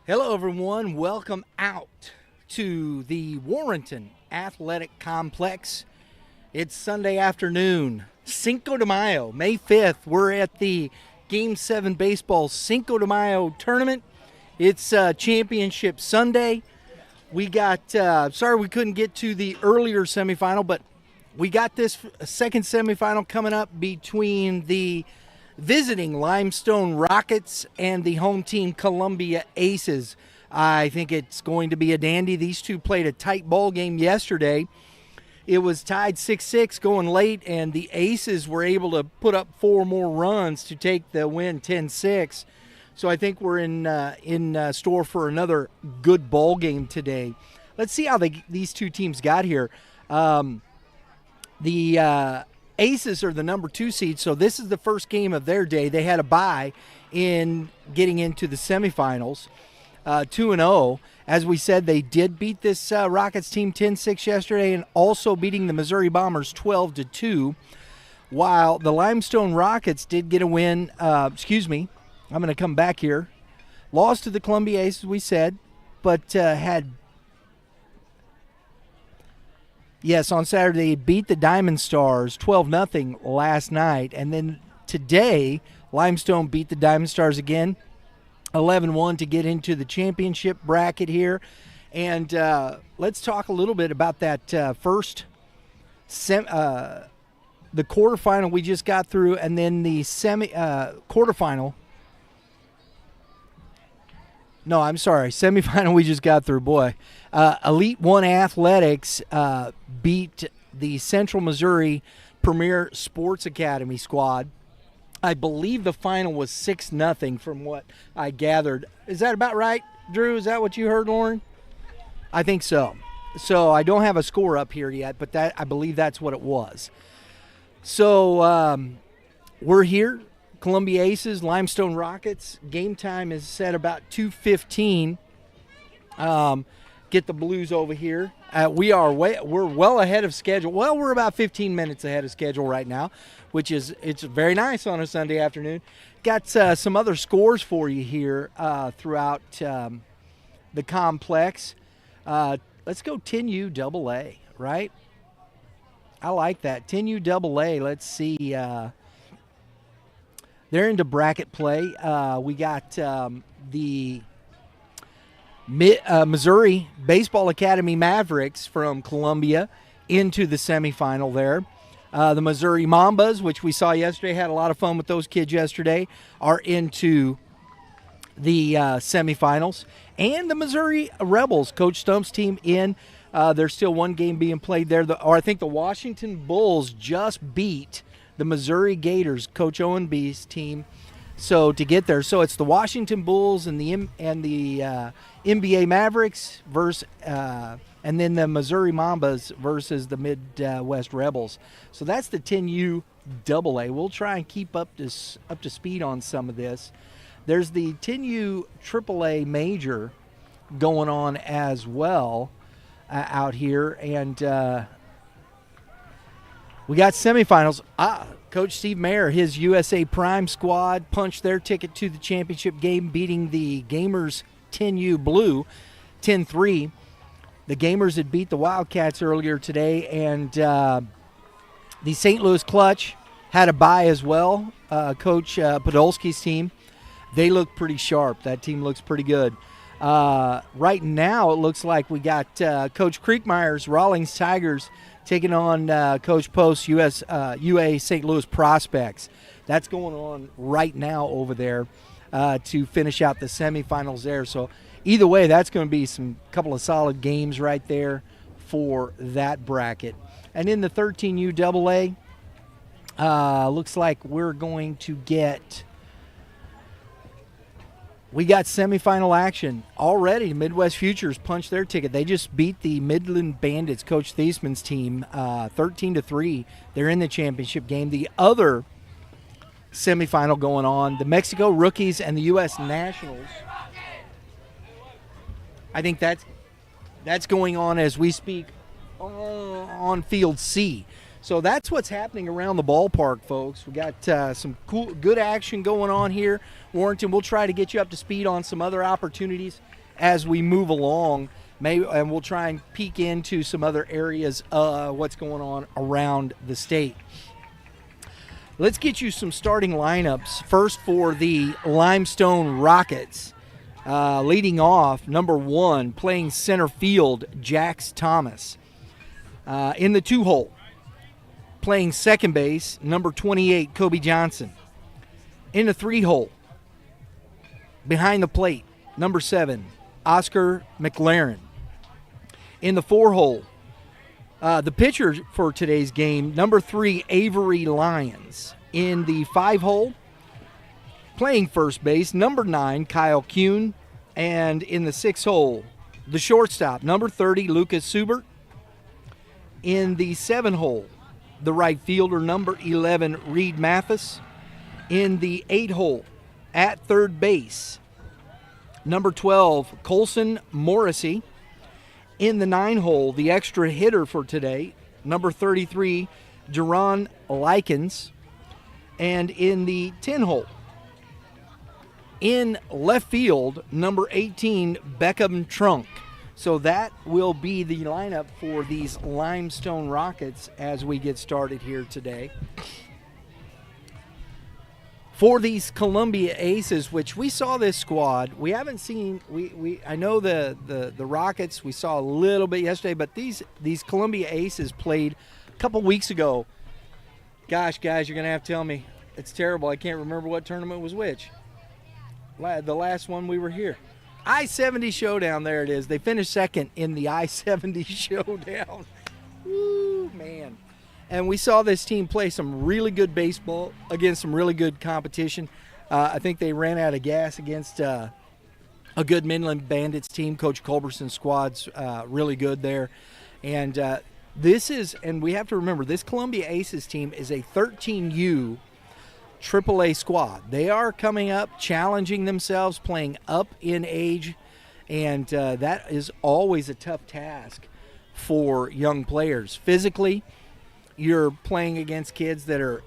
Hello, everyone. Welcome out to the Warrenton Athletic Complex. It's Sunday afternoon, Cinco de Mayo, May 5th. We're at the Game 7 Baseball Cinco de Mayo tournament. It's Championship Sunday. We got, sorry we couldn't get to the earlier semifinal, but we got this second semifinal coming up between the visiting Limestone Rockets and the home team Columbia Aces. I think it's going to be a dandy. These two played a tight ball game yesterday. It was tied 6-6 going late, and the Aces were able to put up 4 more runs to take the win 10-6. So I think we're in store for another good ball game today. Let's see how these two teams got here. The Aces are the number 2 seed, so this is the first game of their day. They had a bye in getting into the semifinals, 2-0. As we said, they did beat this Rockets team 10-6 yesterday and also beating the Missouri Bombers 12-2, while the Limestone Rockets did get a win. I'm going to come back here. Lost to the Columbia Aces, we said, but had... Yes, on Saturday, beat the Diamond Stars 12-0 last night. And then today, Limestone beat the Diamond Stars again, 11-1 to get into the championship bracket here. And let's talk a little bit about that first, the quarterfinal we just got through, and then the quarterfinal. No, I'm sorry. Semifinal we just got through. Boy, Elite One Athletics beat the Central Missouri Premier Sports Academy squad. I believe the final was 6-0 from what I gathered. Is that about right, Drew? Is that what you heard, Lauren? I think so. So I don't have a score up here yet, but I believe that's what it was. So we're here. Columbia Aces, Limestone Rockets. Game time is set about 2:15. Get the Blues over here. We're well ahead of schedule. Well, we're about 15 minutes ahead of schedule right now, it's very nice on a Sunday afternoon. Got some other scores for you here throughout the complex. Let's go 10U AA, right? I like that. 10U AA. Let's see. They're into bracket play. We got the Missouri Baseball Academy Mavericks from Columbia into the semifinal there. The Missouri Mambas, which we saw yesterday, had a lot of fun with those kids yesterday, are into the semifinals. And the Missouri Rebels, Coach Stump's team, in. There's still one game being played there. I think the Washington Bulls just beat the Missouri Gators, Coach Owen B's team. So to get there, so it's the Washington Bulls and the NBA Mavericks versus, and then the Missouri Mambas versus the Midwest Rebels. So that's the 10U AA. We'll try and keep up to speed on some of this. There's the 10U AAA Major going on as well out here, and we got semifinals. Coach Steve Mayer, his USA Prime squad, punched their ticket to the championship game, beating the Gamers 10U Blue 10-3. The Gamers had beat the Wildcats earlier today, and the St. Louis Clutch had a bye as well. Coach Podolski's team, they look pretty sharp. That team looks pretty good. Right now, it looks like we got Coach Kriegmeyer's Rawlings Tigers taking on Coach Post's UA St. Louis Prospects. That's going on right now over there to finish out the semifinals there. So either way, that's going to be some couple of solid games right there for that bracket. And in the 13U AA, looks like we're going to get... We got semifinal action already. Midwest Futures punched their ticket. They just beat the Midland Bandits, Coach Thiesman's team, 13-3. They're in the championship game. The other semifinal going on, the Mexico Rookies and the U.S. Nationals. I think that's going on as we speak on Field C. So that's what's happening around the ballpark, folks. We got some good action going on here. Warrenton, we'll try to get you up to speed on some other opportunities as we move along. And we'll try and peek into some other areas what's going on around the state. Let's get you some starting lineups. First for the Limestone Rockets. Leading off, number 1, playing center field, Jax Thomas. In the 2-hole, playing second base, number 28, Kobe Johnson. In the 3-hole, behind the plate, number 7, Oscar McLaren. In the 4-hole, the pitcher for today's game, number 3, Avery Lyons. In the 5-hole, playing first base, number 9, Kyle Kuhn. And in the 6-hole, the shortstop, number 30, Lucas Subert. In the 7-hole, the right fielder, number 11, Reed Mathis. In the 8-hole, at third base, number 12, Colson Morrissey. In the 9-hole, the extra hitter for today, number 33, Jerron Likens. And in the 10-hole, in left field, number 18, Beckham Trunk. So that will be the lineup for these Limestone Rockets as we get started here today. For these Columbia Aces, which we saw this squad, we haven't seen. I know the Rockets. We saw a little bit yesterday, but these Columbia Aces played a couple weeks ago. Gosh, guys, you're gonna have to tell me. It's terrible. I can't remember what tournament was which. The last one we were here. I-70 Showdown. There it is. They finished second in the I-70 Showdown. Woo, man. And we saw this team play some really good baseball against some really good competition. I think they ran out of gas against a good Midland Bandits team. Coach Culberson's squad's really good there. And and we have to remember, this Columbia Aces team is a 13U AAA squad. They are coming up, challenging themselves, playing up in age, and that is always a tough task for young players. Physically, you're playing against kids that are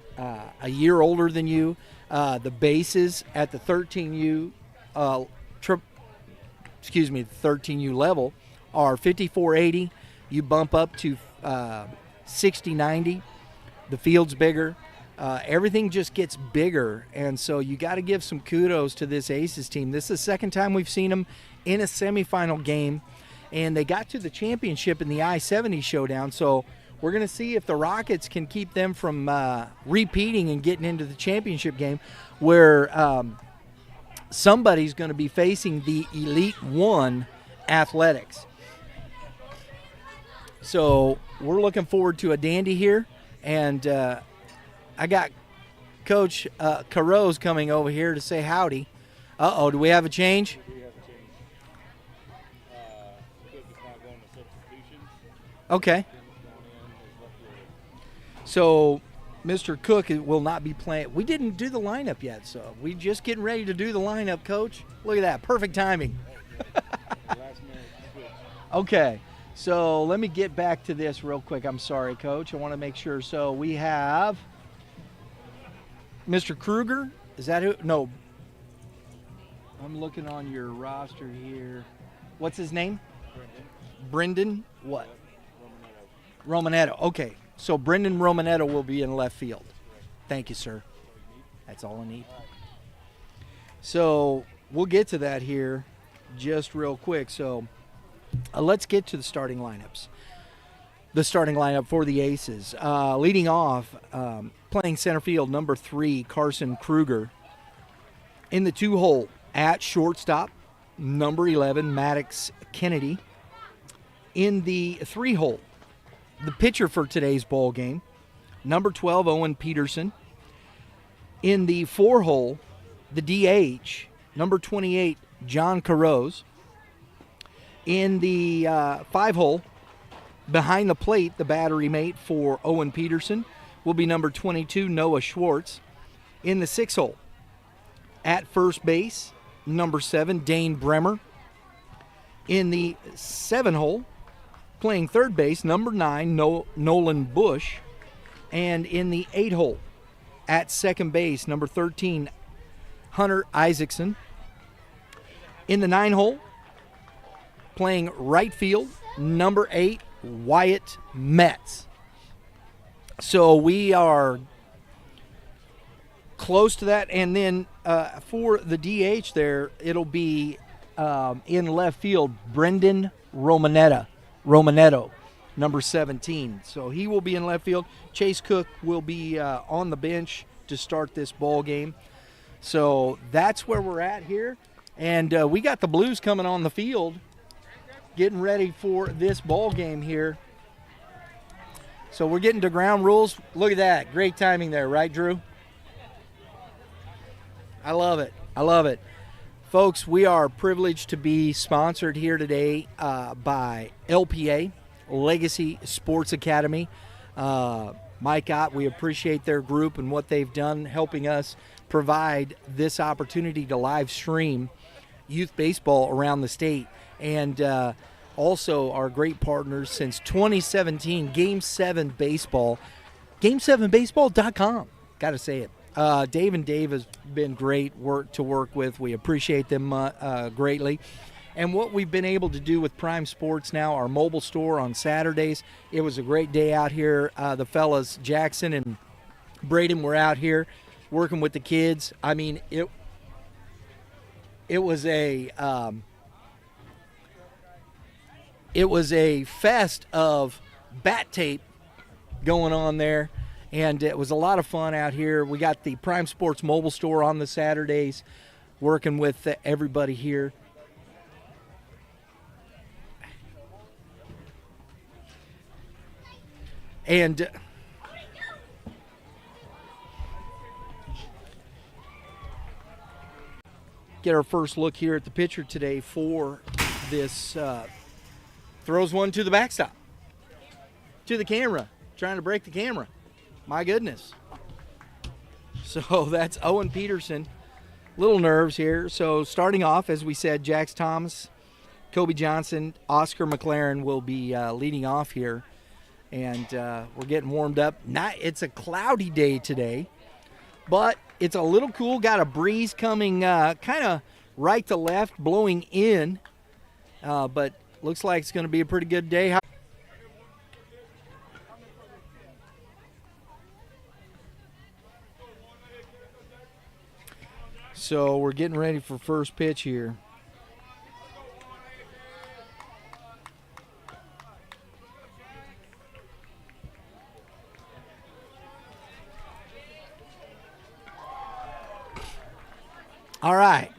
a year older than you. The bases at the 13U, 13U level are 54-80. You bump up to 60-90. The field's bigger. Everything just gets bigger, and so you got to give some kudos to this Aces team. This is the second time we've seen them in a semifinal game, and they got to the championship in the I-70 Showdown, so we're going to see if the Rockets can keep them from repeating and getting into the championship game, where somebody's going to be facing the Elite One Athletics. So we're looking forward to a dandy here, and I got Coach Caroz coming over here to say howdy. Uh-oh, do we have a change? We have a change. Cook is not going to substitutions. Okay. So Mr. Cook will not be playing. We didn't do the lineup yet, so we just getting ready to do the lineup, Coach. Look at that. Perfect timing. Last minute switch. Okay. So let me get back to this real quick. I'm sorry, Coach. I want to make sure. So we have Mr. Kruger. Is that who? No. I'm looking on your roster here. What's his name? Brendan what? Romanetto. Okay. So Brendan Romanetto will be in left field. Thank you, sir. That's all I need. So we'll get to that here just real quick. So let's get to the starting lineups. The starting lineup for the Aces. Leading off, playing center field, number 3, Carson Kruger. In the 2-hole, at shortstop, number 11, Maddox Kennedy. In the 3-hole, the pitcher for today's ball game, number 12, Owen Peterson. In the 4-hole, the DH, number 28, John Caroz. In the 5-hole, behind the plate, the battery mate for Owen Peterson will be number 22, Noah Schwartz. In the 6-hole, at first base, number 7, Dane Bremer. In the 7-hole, playing third base, number 9, Nolan Bush. And in the 8-hole, at second base, number 13, Hunter Isaacson. In the 9 hole, playing right field, number 8, Wyatt Metz. So we are close to that. And then for the DH there, it'll be in left field, Brendan Romanetto, number 17. So he will be in left field. Chase Cook will be on the bench to start this ball game. So that's where we're at here. And we got the Blues coming on the field, getting ready for this ball game here. So we're getting to ground rules. Look at that. Great timing there, right, Drew? I love it. I love it. Folks, we are privileged to be sponsored here today by LPA, Legacy Sports Academy. Mike Ott, we appreciate their group and what they've done helping us provide this opportunity to live stream youth baseball around the state. And also our great partners since 2017, Game 7 Baseball, game7baseball.com. Got to say it. Dave and Dave has been great to work with. We appreciate them greatly. And what we've been able to do with Prime Sports now, our mobile store on Saturdays, it was a great day out here. The fellas, Jackson and Braden, were out here working with the kids. I mean, it was a fest of bat tape going on there, and it was a lot of fun out here. We got the Prime Sports mobile store on the Saturdays, working with everybody here. And get our first look here at the pitcher today for this. Throws one to the backstop, to the camera, trying to break the camera. My goodness. So that's Owen Peterson. Little nerves here. So starting off, as we said, Jax Thomas, Kobe Johnson, Oscar McLaren will be leading off here. And we're getting warmed up. It's a cloudy day today, but it's a little cool. Got a breeze coming kind of right to left, blowing in. But looks like it's going to be a pretty good day. So we're getting ready for first pitch here. All right.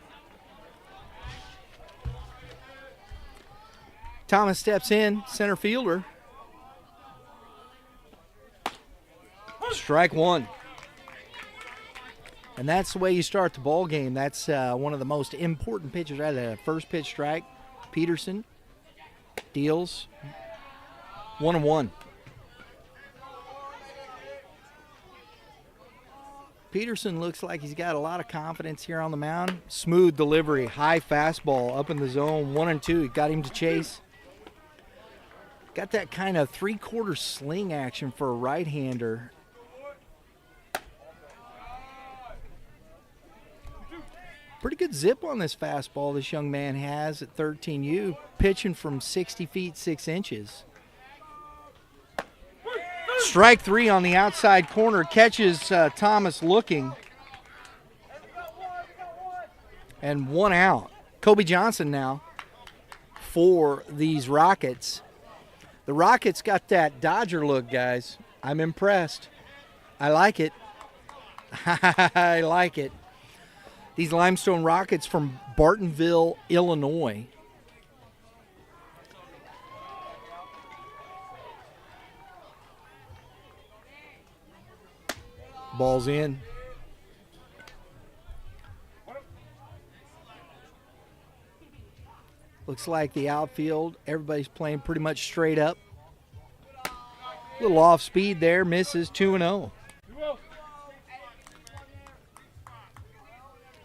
Thomas steps in, center fielder. Strike one. And that's the way you start the ball game. That's one of the most important pitches out of the first pitch strike. Peterson deals 1-1. Peterson looks like he's got a lot of confidence here on the mound. Smooth delivery, high fastball up in the zone, 1-2. He got him to chase. Got that kind of three-quarter sling action for a right-hander. Pretty good zip on this fastball this young man has at 13U, pitching from 60 feet 6 inches. Strike three on the outside corner, catches Thomas looking. And one out. Kobe Johnson now for these Rockets. The Rockets got that Dodger look, guys. I'm impressed. I like it. I like it. These Limestone Rockets from Bartonville, Illinois. Ball's in. Looks like the outfield, everybody's playing pretty much straight up. A little off speed there, misses 2-0.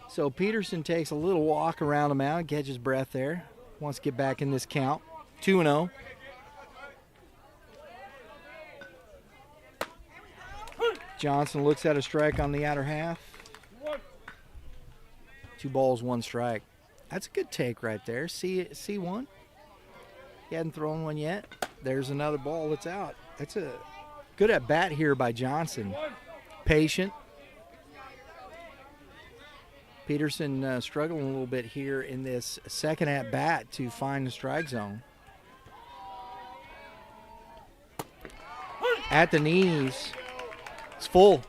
So Peterson takes a little walk around the mound, catches breath there. Wants to get back in this count. 2-0. Johnson looks at a strike on the outer half. 2 balls, 1 strike. That's a good take right there. See one? He hadn't thrown one yet. There's another ball that's out. That's a good at bat here by Johnson. Patient. Peterson struggling a little bit here in this second at bat to find the strike zone. At the knees. It's full.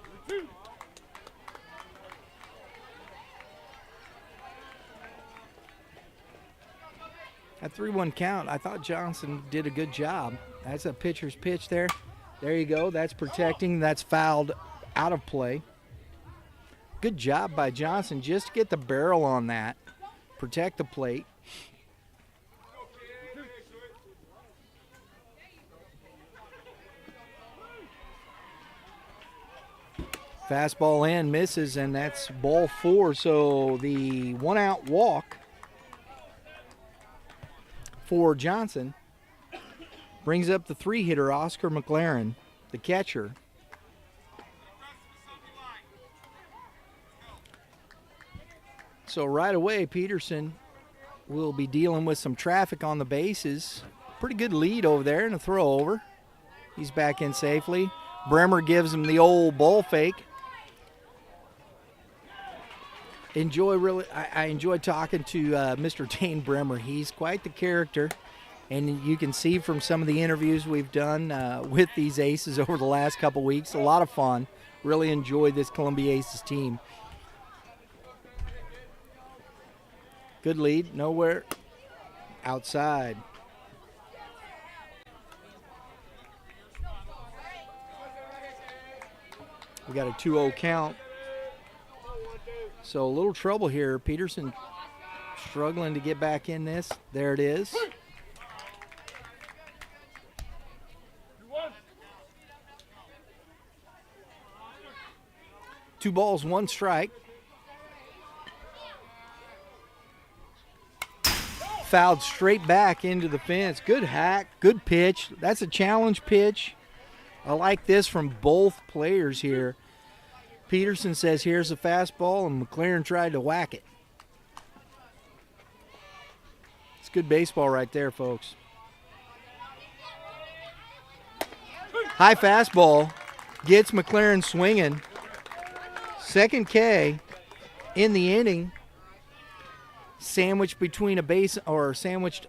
At 3-1 count, I thought Johnson did a good job. That's a pitcher's pitch there. There you go. That's protecting. That's fouled out of play. Good job by Johnson just to get the barrel on that. Protect the plate. Fastball in, misses, and that's ball 4. So the 1-out walk for Johnson brings up the 3-hitter, Oscar McLaren, the catcher. So right away, Peterson will be dealing with some traffic on the bases. Pretty good lead over there and a throw over. He's back in safely. Bremer gives him the old ball fake. I enjoy talking to Mr. Dane Bremer. He's quite the character, and you can see from some of the interviews we've done with these Aces over the last couple weeks. A lot of fun. Really enjoy this Columbia Aces team. Good lead, nowhere. Outside. We got a 2-0 count. So a little trouble here. Peterson struggling to get back in this. There it is. Two balls, 1 strike. Fouled straight back into the fence. Good hack, good pitch. That's a challenge pitch. I like this from both players here. Peterson says, here's a fastball, and McLaren tried to whack it. It's good baseball right there, folks. High fastball gets McLaren swinging. Second K in the inning. Sandwiched between a base, or sandwiched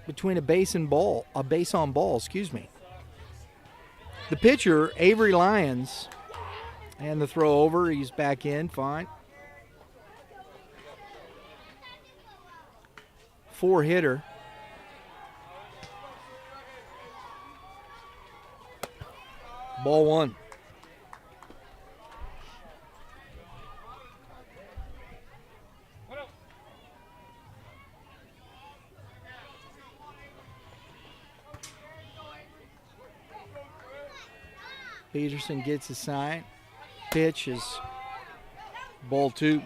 between a base on ball, excuse me. The pitcher, Avery Lyons, and the throw over, he's back in, fine. 4-hitter. Ball 1. Peterson gets a sign. Pitch is ball 2.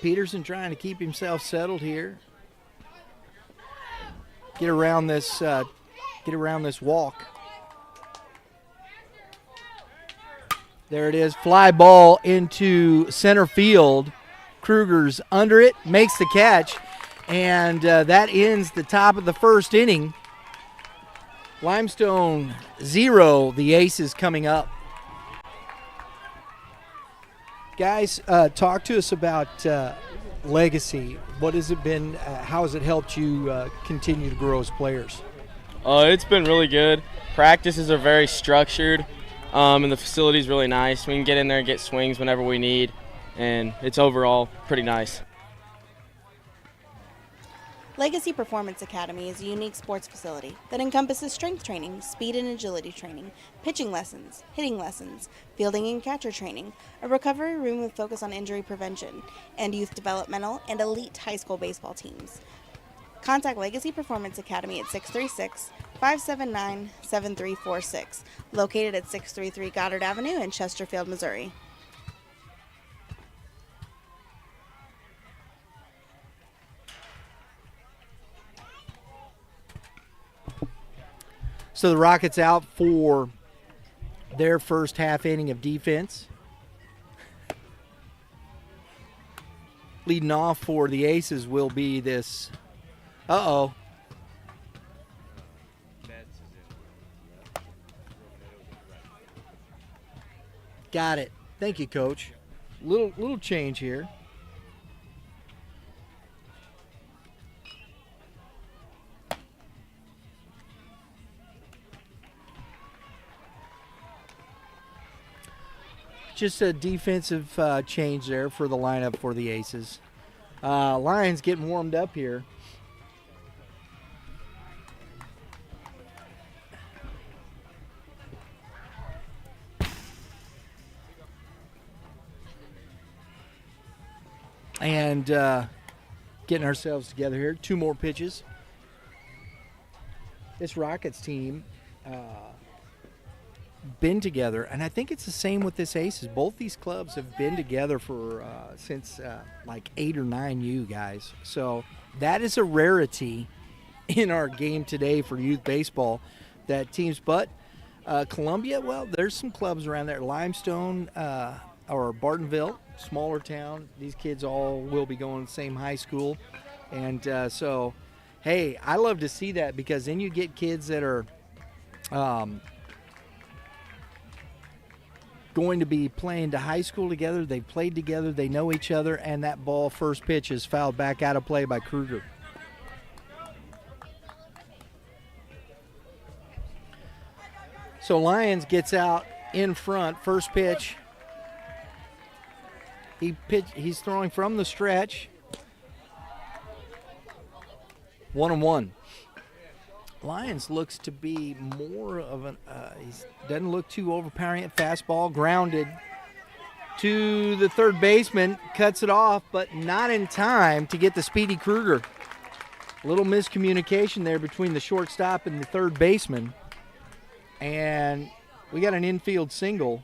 Peterson trying to keep himself settled here. Get around this walk. There it is. Fly ball into center field. Kruger's under it, makes the catch, and that ends the top of the first inning. Limestone 0, the Aces coming up. Guys, talk to us about legacy. What has it been? How has it helped you continue to grow as players? It's been really good. Practices are very structured, and the facility's really nice. We can get in there and get swings whenever we need, and it's overall pretty nice. Legacy Performance Academy is a unique sports facility that encompasses strength training, speed and agility training, pitching lessons, hitting lessons, fielding and catcher training, a recovery room with focus on injury prevention, and youth developmental and elite high school baseball teams. Contact Legacy Performance Academy at 636-579-7346, located at 633 Goddard Avenue in Chesterfield, Missouri. So the Rockets out for their first half inning of defense. leading off for the Aces will be this. Uh-oh. Got it. Thank you, Coach. Little change here. Just a defensive change there for the lineup for the Aces. Lions getting warmed up here. And getting ourselves together here. 2 more pitches. This Rockets team been together, and I think it's the same with this Aces. Both these clubs have been together for since like 8 or 9U, guys. So that is a rarity in our game today for youth baseball, that teams. But Columbia, well, there's some clubs around there. Limestone or Bartonville, smaller town. These kids all will be going to the same high school. And so, hey, I love to see that, because then you get kids that are going to be playing to high school together. They've played together. They know each other. And that ball, first pitch, is fouled back out of play by Kruger. So Lyons gets out in front. First pitch. He's throwing from the stretch. 1-1. Lyons looks to be more of an, he doesn't look too overpowering. Fastball grounded to the third baseman, cuts it off, but not in time to get the speedy Kruger. A little miscommunication there between the shortstop and the third baseman. And we got an infield single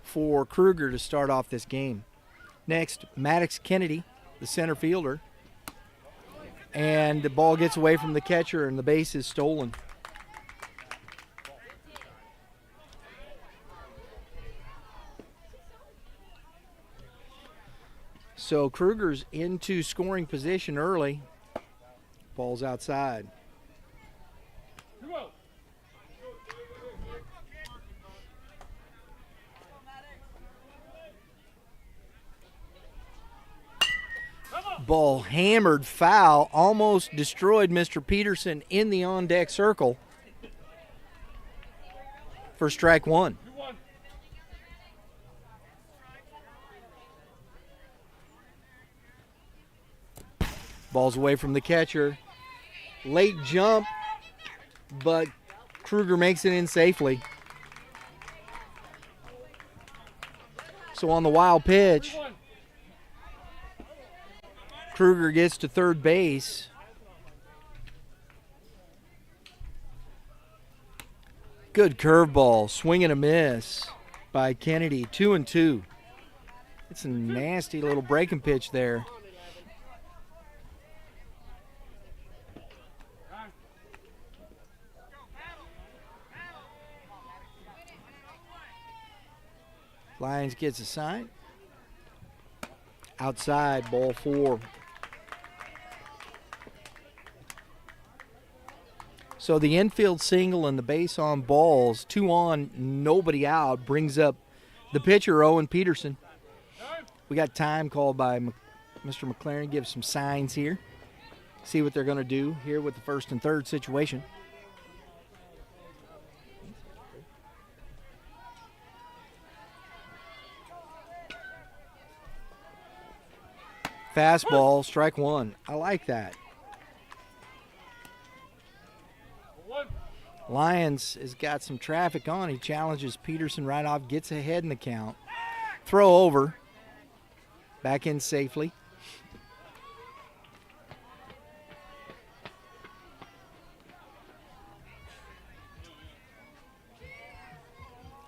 for Kruger to start off this game. Next, Maddox Kennedy, the center fielder. And the ball gets away from the catcher, and the base is stolen. So Kruger's into scoring position early. Ball's outside. Ball hammered foul, almost destroyed Mr. Peterson in the on-deck circle for strike 1. Ball's away from the catcher. Late jump, but Kruger makes it in safely. So on the wild pitch, Kruger gets to third base. Good curveball, swing and a miss by Kennedy. 2-2. It's a nasty little breaking pitch there. Lions gets a sign. Outside, ball 4. So the infield single and the base on balls, 2 on, nobody out, brings up the pitcher, Owen Peterson. We got time called by Mr. McLaren. Give some signs here. See what they're going to do here with the first and third situation. Fastball, strike 1. I like that. Lyons has got some traffic on. He challenges Peterson right off, gets ahead in the count. Throw over. Back in safely.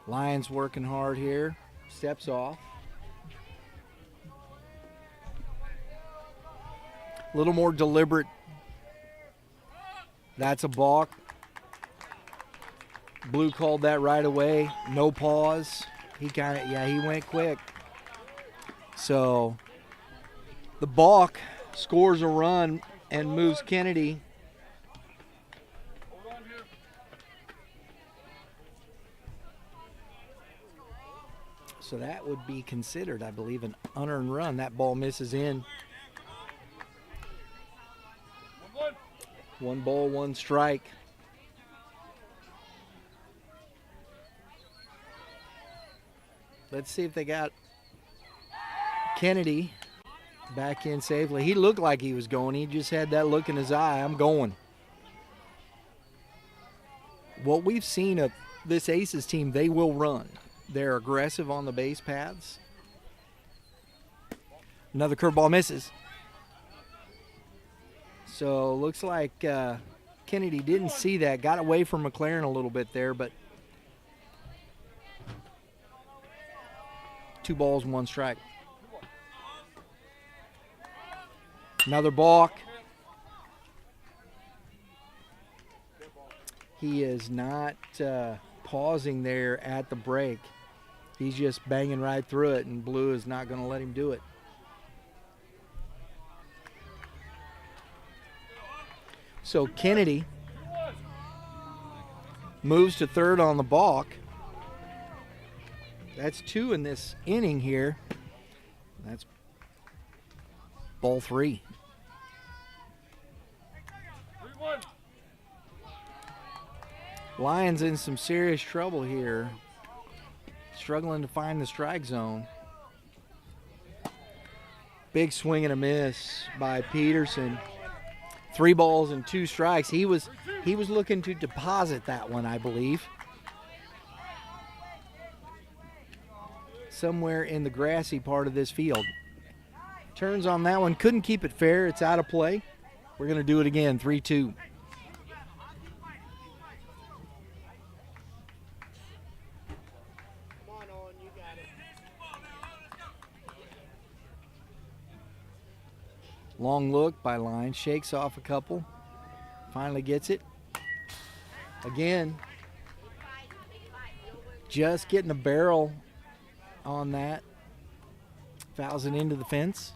Lyons working hard here. Steps off. A little more deliberate. That's a balk. Blue called that right away. No pause. He went quick. So the balk scores a run and moves Kennedy. So that would be considered, I believe, an unearned run. That ball misses in. 1 ball, 1 strike. Let's see if they got Kennedy back in safely. He looked like he was going. He just had that look in his eye. I'm going. What we've seen of this Aces team, they will run. They're aggressive on the base paths. Another curveball misses. So looks like Kennedy didn't see that. Got away from McLaren a little bit there, but 2 balls, 1 strike. Another balk. He is not pausing there at the break. He's just banging right through it, and Blue is not going to let him do it. So Kennedy moves to third on the balk. That's 2 in this inning here. That's ball 3. Lions in some serious trouble here. Struggling to find the strike zone. Big swing and a miss by Peterson. 3 balls and 2 strikes. He was looking to deposit that one, I believe. Somewhere in the grassy part of this field. Turns on that one. Couldn't keep it fair. It's out of play. We're going to do it again. 3-2. Long look by Line, shakes off a couple, finally gets it. Again, just getting the barrel on that. Fouls it into the fence.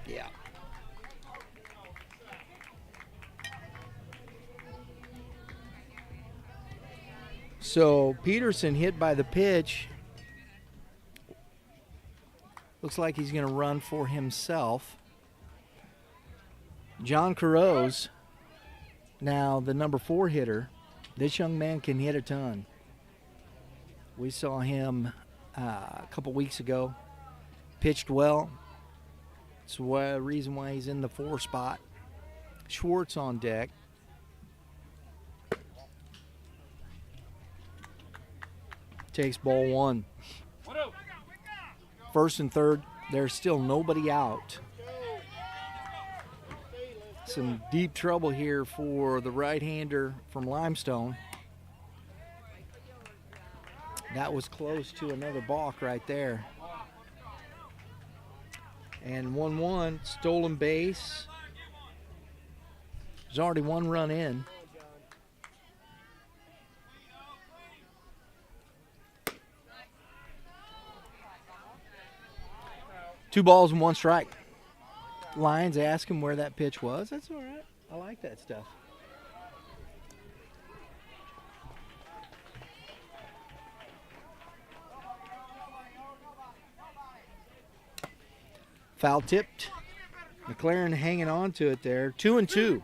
Yeah. So Peterson hit by the pitch. Looks like he's going to run for himself. John Carrose, now the number 4 hitter. This young man can hit a ton. We saw him a couple weeks ago. Pitched well. It's the reason why he's in the 4 spot. Schwartz on deck. Takes ball 1. First and third, there's still nobody out. Some deep trouble here for the right-hander from Limestone. That was close to another balk right there. And 1-1, stolen base. There's already 1 run in. Two balls and 1 strike. Lions ask him where that pitch was. That's all right. I like that stuff. Foul tipped. McLaren hanging on to it there. 2-2.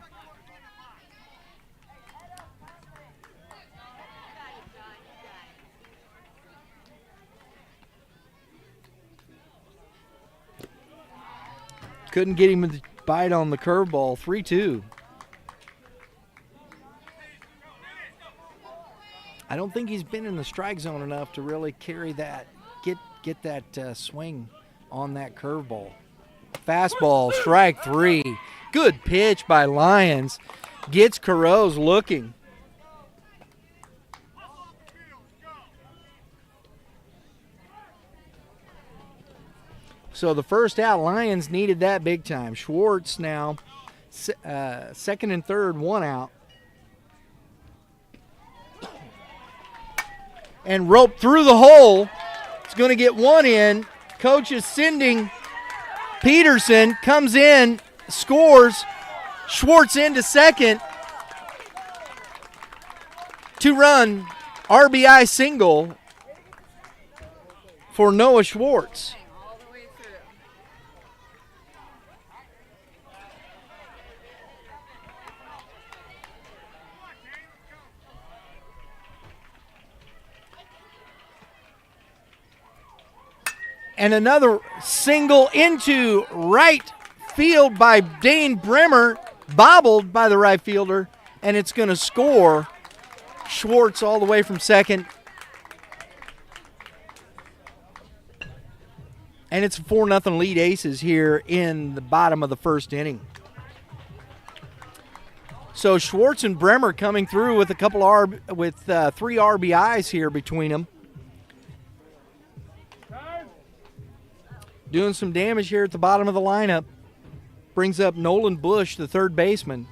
Couldn't get him to bite on the curveball. 3-2. I don't think he's been in the strike zone enough to really carry that, get that swing on that curveball. Fastball, strike 3. Good pitch by Lions. Gets Carrose looking. So the first out, Lions needed that big time. Schwartz now, second and third, one out. And roped through the hole. It's going to get one in. Coach is sending Peterson, comes in, scores. Schwartz into second. 2-run RBI single for Noah Schwartz. And another single into right field by Dane Bremer, bobbled by the right fielder, and it's going to score. Schwartz all the way from second. And it's a 4-0 lead Aces here in the bottom of the first inning. So Schwartz and Bremer coming through with three RBIs here between them. Doing some damage here at the bottom of the lineup. Brings up Nolan Bush, the third baseman.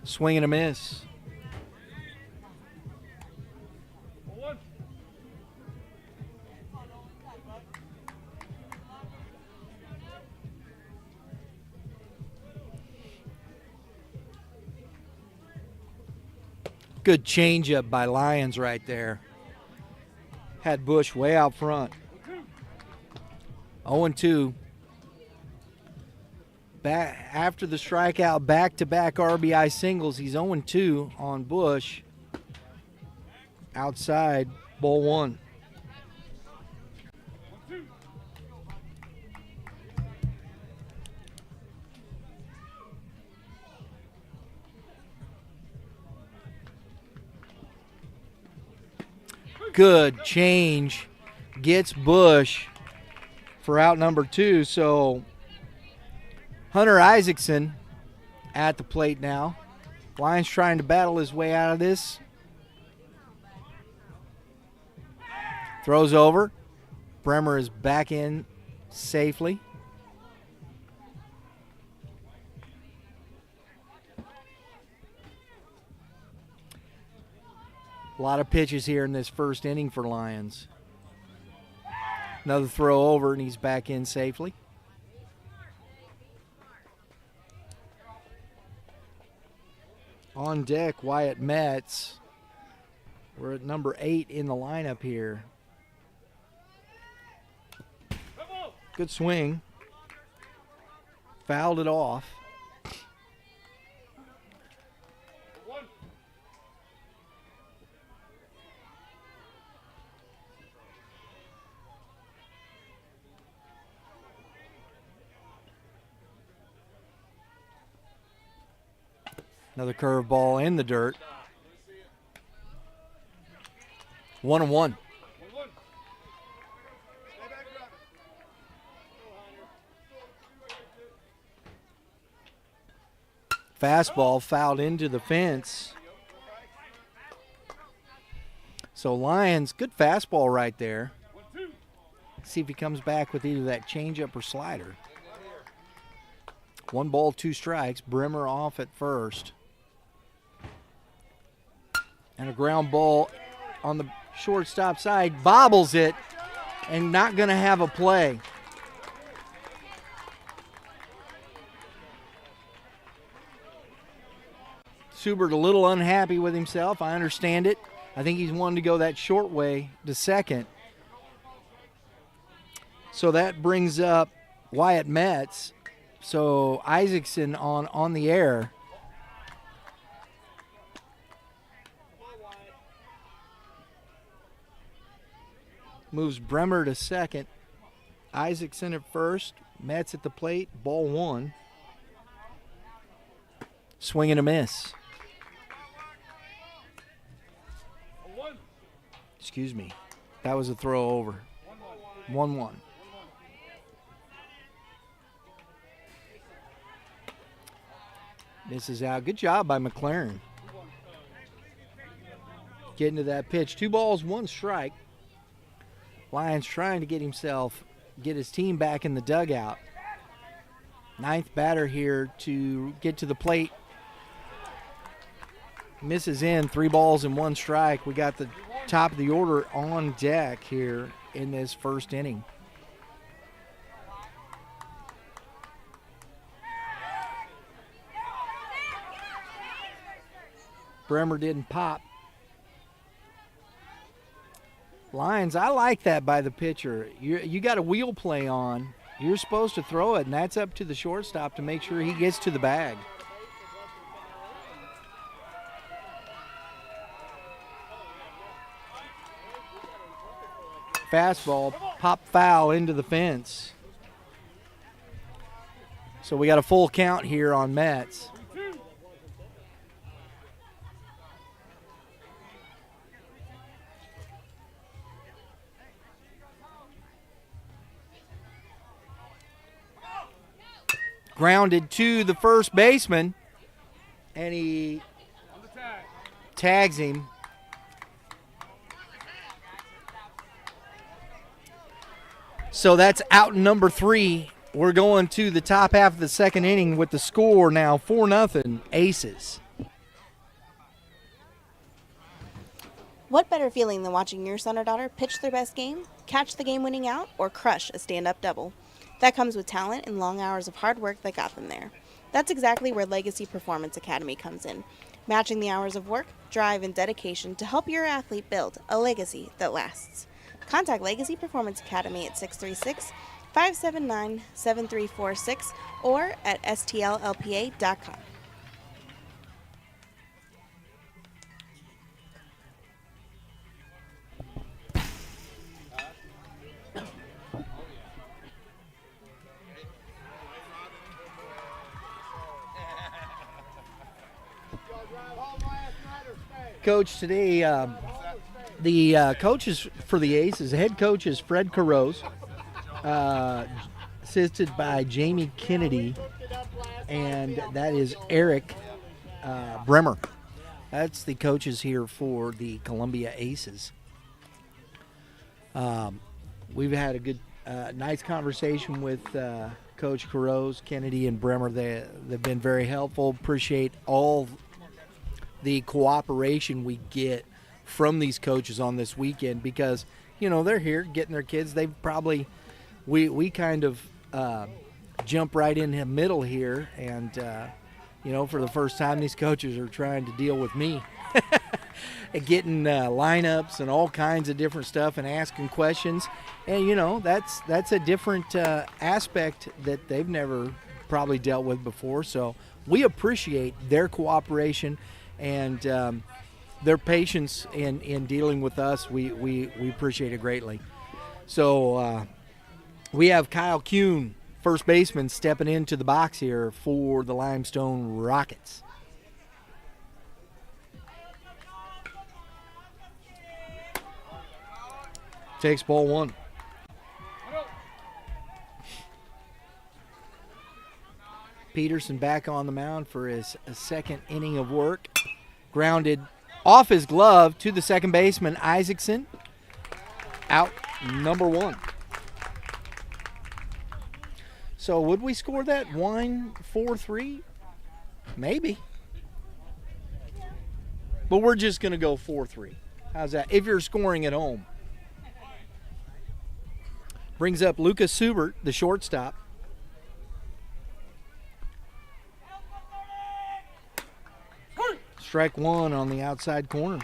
Swing and a miss. Good changeup by Lions right there. Had Bush way out front. 0-2. Back after the strikeout, back-to-back RBI singles. He's 0-2 on Bush. Outside, ball one. Good change. Gets Bush for out number 2. So Hunter Isaacson at the plate now. Lions trying to battle his way out of this. Throws over. Bremer is back in safely. A lot of pitches here in this first inning for Lions. Another throw over, and he's back in safely. On deck, Wyatt Metz. We're at number 8 in the lineup here. Good swing. Fouled it off. Another curveball in the dirt. 1-1. Fastball fouled into the fence. So Lions, good fastball right there. See if he comes back with either that changeup or slider. 1 ball, 2 strikes. Bremer off at first. And a ground ball on the shortstop side. Bobbles it and not going to have a play. Subert a little unhappy with himself. I understand it. I think he's wanting to go that short way to second. So that brings up Wyatt Metz. So Isaacson on the air. Moves Bremer to second. Isaacson at first. Metz at the plate. Ball 1. Swing and a miss. Excuse me. That was a throw over. 1-1. This is out. Good job by McLaren. getting to that pitch. 2 balls, 1 strike. Lyons trying to get his team back in the dugout. 9th batter here to get to the plate. Misses in, 3 balls and 1 strike. We got the top of the order on deck here in this first inning. Bremer didn't pop. Lyons, I like that by the pitcher. You got a wheel play on. You're supposed to throw it, and that's up to the shortstop to make sure he gets to the bag. Fastball, pop foul into the fence. So we got a full count here on Mets. Grounded to the first baseman, and he tags him. So that's out number 3. We're going to the top half of the second inning with the score now 4-0 Aces. What better feeling than watching your son or daughter pitch their best game, catch the game-winning out, or crush a stand-up double? That comes with talent and long hours of hard work that got them there. That's exactly where Legacy Performance Academy comes in, matching the hours of work, drive, and dedication to help your athlete build a legacy that lasts. Contact Legacy Performance Academy at 636-579-7346 or at stllpa.com. Coach, today the coaches for the Aces, head coach is Fred Carose, assisted by Jamie Kennedy, and that is Eric Bremer. That's the coaches here for the Columbia Aces. We've had a good, nice conversation with Coach Carose, Kennedy, and Bremer. They've been very helpful. Appreciate all the cooperation we get from these coaches on this weekend because, you know, they're here getting their kids. They've probably, we kind of jump right in the middle here and, you know, for the first time these coaches are trying to deal with me and getting lineups and all kinds of different stuff and asking questions. And, you know, that's a different aspect that they've never probably dealt with before. So we appreciate their cooperation and their patience in dealing with us. We appreciate it greatly. So we have Kyle Kuhn, first baseman, stepping into the box here for the Limestone Rockets. Takes ball 1. Peterson back on the mound for his second inning of work. Grounded off his glove to the second baseman, Isaacson. Out number 1. So would we score that 1-4-3? Maybe. But we're just going to go 4-3. How's that? If you're scoring at home. Brings up Lucas Subert, the shortstop. Strike 1 on the outside corner.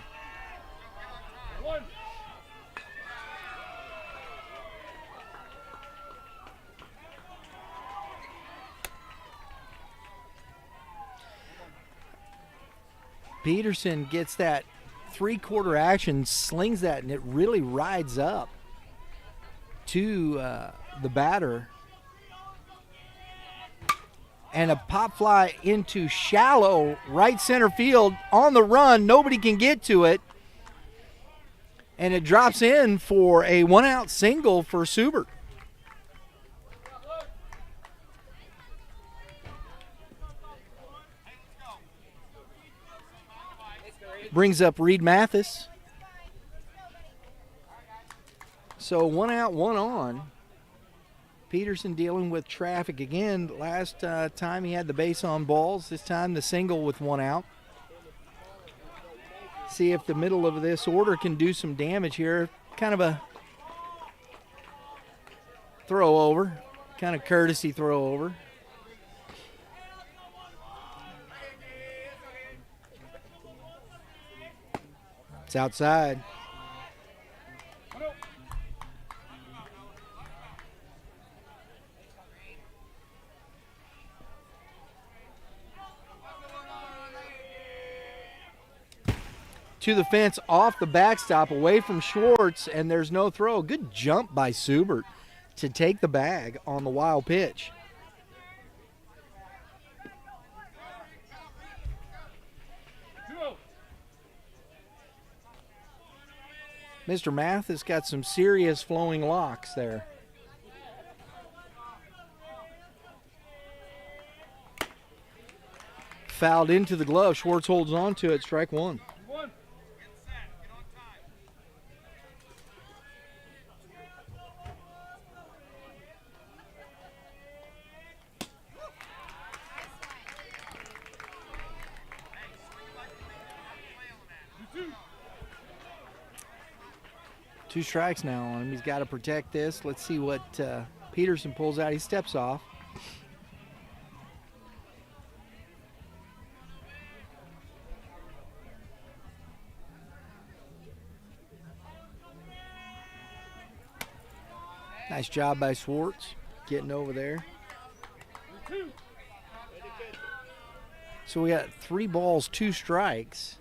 Peterson gets that 3/4 action, slings that, and it really rides up to the batter. And a pop fly into shallow right center field on the run. Nobody can get to it. And it drops in for a 1-out single for Subert. Brings up Reed Mathis. So 1 out, 1 on. Peterson dealing with traffic again. Last time he had the base on balls. This time the single with 1 out. See if the middle of this order can do some damage here. Kind of a throw over, kind of courtesy throw over. It's outside. To the fence, off the backstop, away from Schwartz, and there's no throw. Good jump by Subert to take the bag on the wild pitch. Mr. Mathis got some serious flowing locks there. Fouled into the glove. Schwartz holds on to it. Strike 1. Two strikes now on him. He's got to protect this. Let's see what Peterson pulls out. He steps off. Nice job by Schwartz getting over there. So we got 3 balls, 2 strikes.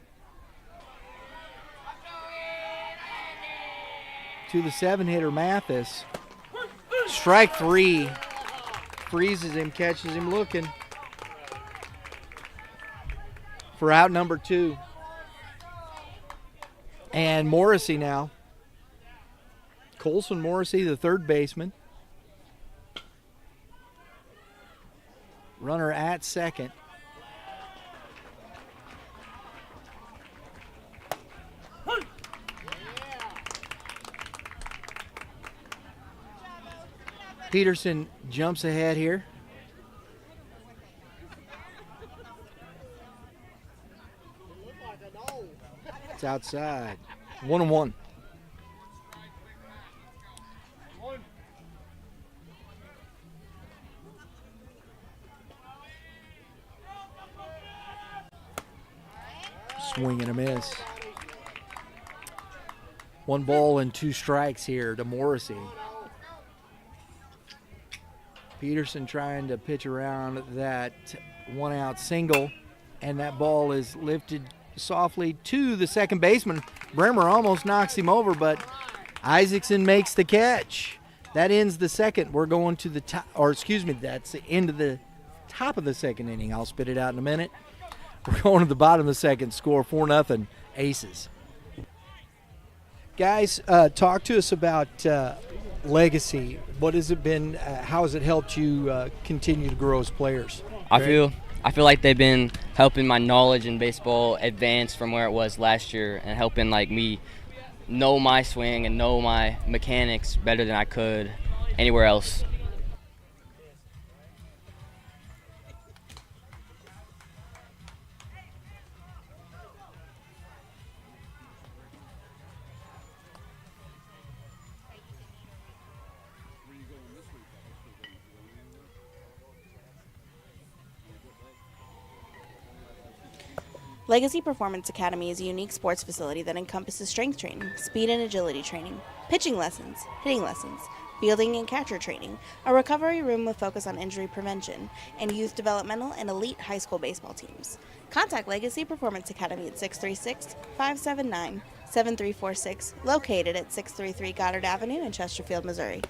To the 7-hitter Mathis. Strike 3. Freezes him, catches him looking. For out number 2. And Morrissey now. Colson Morrissey, the third baseman. Runner at second. Peterson jumps ahead here. It's outside. 1-1. Swing and a miss. 1 ball and 2 strikes here to Morrissey. Peterson trying to pitch around that 1-out single, and that ball is lifted softly to the second baseman. Bremer almost knocks him over, but Isaacson makes the catch. That ends the second. We're going to the top, or excuse me, that's the end of the top of the second inning. I'll spit it out in a minute. We're going to the bottom of the second. Score 4-0 Aces. Guys, talk to us about legacy. What has it been? How has it helped you continue to grow as players? I feel like they've been helping my knowledge in baseball advance from where it was last year, and helping like me know my swing and know my mechanics better than I could anywhere else. Legacy Performance Academy is a unique sports facility that encompasses strength training, speed and agility training, pitching lessons, hitting lessons, fielding and catcher training, a recovery room with focus on injury prevention, and youth developmental and elite high school baseball teams. Contact Legacy Performance Academy at 636-579-7346, located at 633 Goddard Avenue in Chesterfield, Missouri.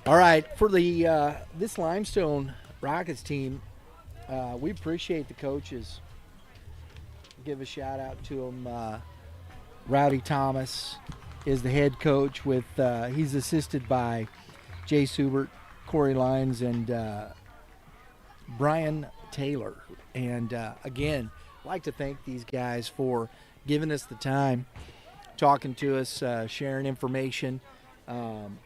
All right, for the this Limestone Rockets team, we appreciate the coaches. Give a shout out to them. Rowdy Thomas is the head coach. With he's assisted by Jay Subert, Corey Lyons, and Brian Taylor. And again, I'd like to thank these guys for giving us the time, talking to us, sharing information.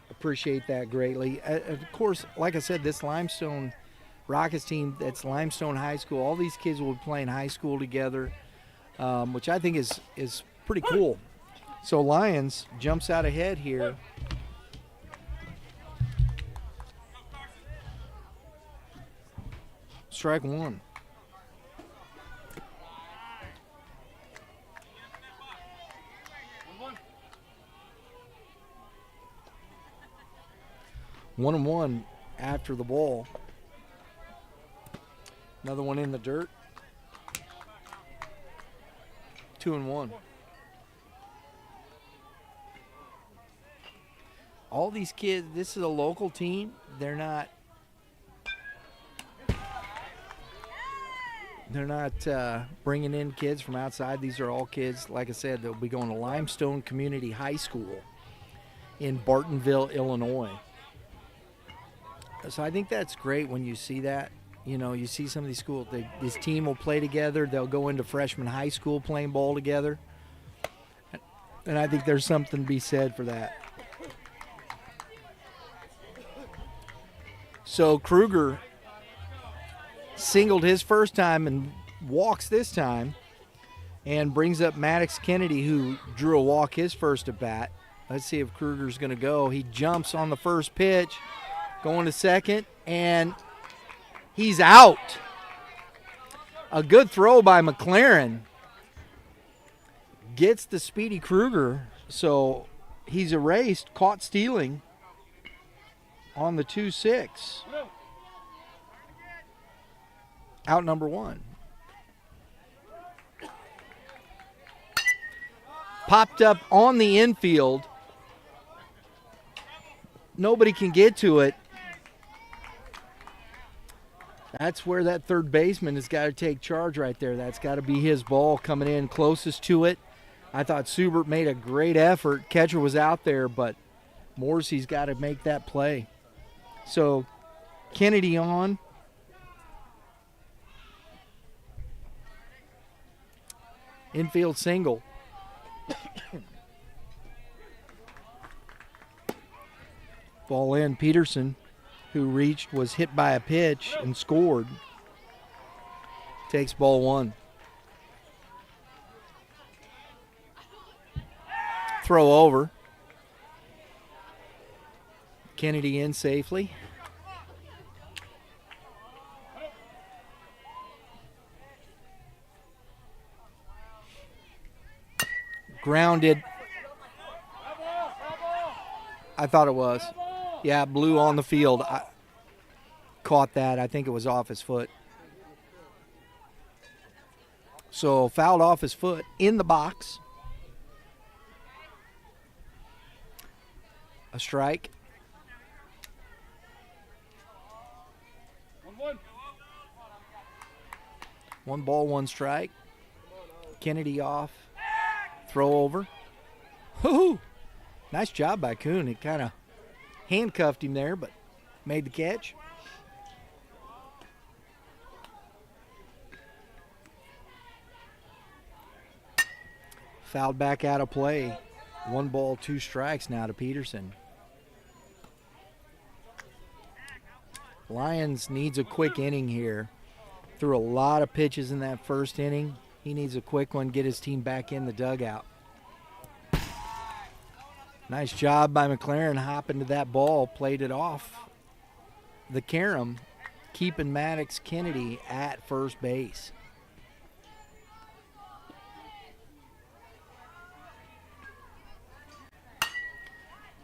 Appreciate that greatly. Of course, like I said, this Limestone Rockets team, that's Limestone High School. All these kids will be playing high school together, which I think is pretty cool. So Lions jumps out ahead here. Strike one. One and one after the ball. Another one in the dirt. 2-1. All these kids, this is a local team. They're not bringing in kids from outside. These are all kids, like I said, they'll be going to Limestone Community High School in Bartonville, Illinois. So I think that's great when you see that. You know, you see some of these schools, this team will play together. They'll go into freshman high school playing ball together. And I think there's something to be said for that. So Kruger singled his first time and walks this time and brings up Maddox Kennedy, who drew a walk his first at bat. Let's see if Kruger's going to go. He jumps on the first pitch, going to second, and he's out. A good throw by McLaren gets the speedy Kruger, so he's erased, caught stealing on the 2-6. Out number one. Popped up on the infield. Nobody can get to it. That's where that third baseman has got to take charge right there. That's got to be his ball coming in closest to it. I thought Subert made a great effort. Catcher was out there, but Morrissey's got to make that play. So Kennedy on. Infield single. Ball in. Peterson, who reached, was hit by a pitch and scored. Takes ball one. Throw over. Kennedy in safely. Grounded. I thought it was. Yeah, blew on the field. I caught that. I think it was off his foot. So fouled off his foot in the box. A strike. 1-1. 1 ball, 1 strike. Kennedy off. Throw over. Woo-hoo! Nice job by Kuhn. He kind of handcuffed him there, but made the catch. Fouled back out of play. 1 ball, 2 strikes now to Peterson. Lions needs a quick inning here. Threw a lot of pitches in that first inning. He needs a quick one, get his team back in the dugout. Nice job by McLaren, hopping to that ball, played it off the carom, keeping Maddox Kennedy at first base.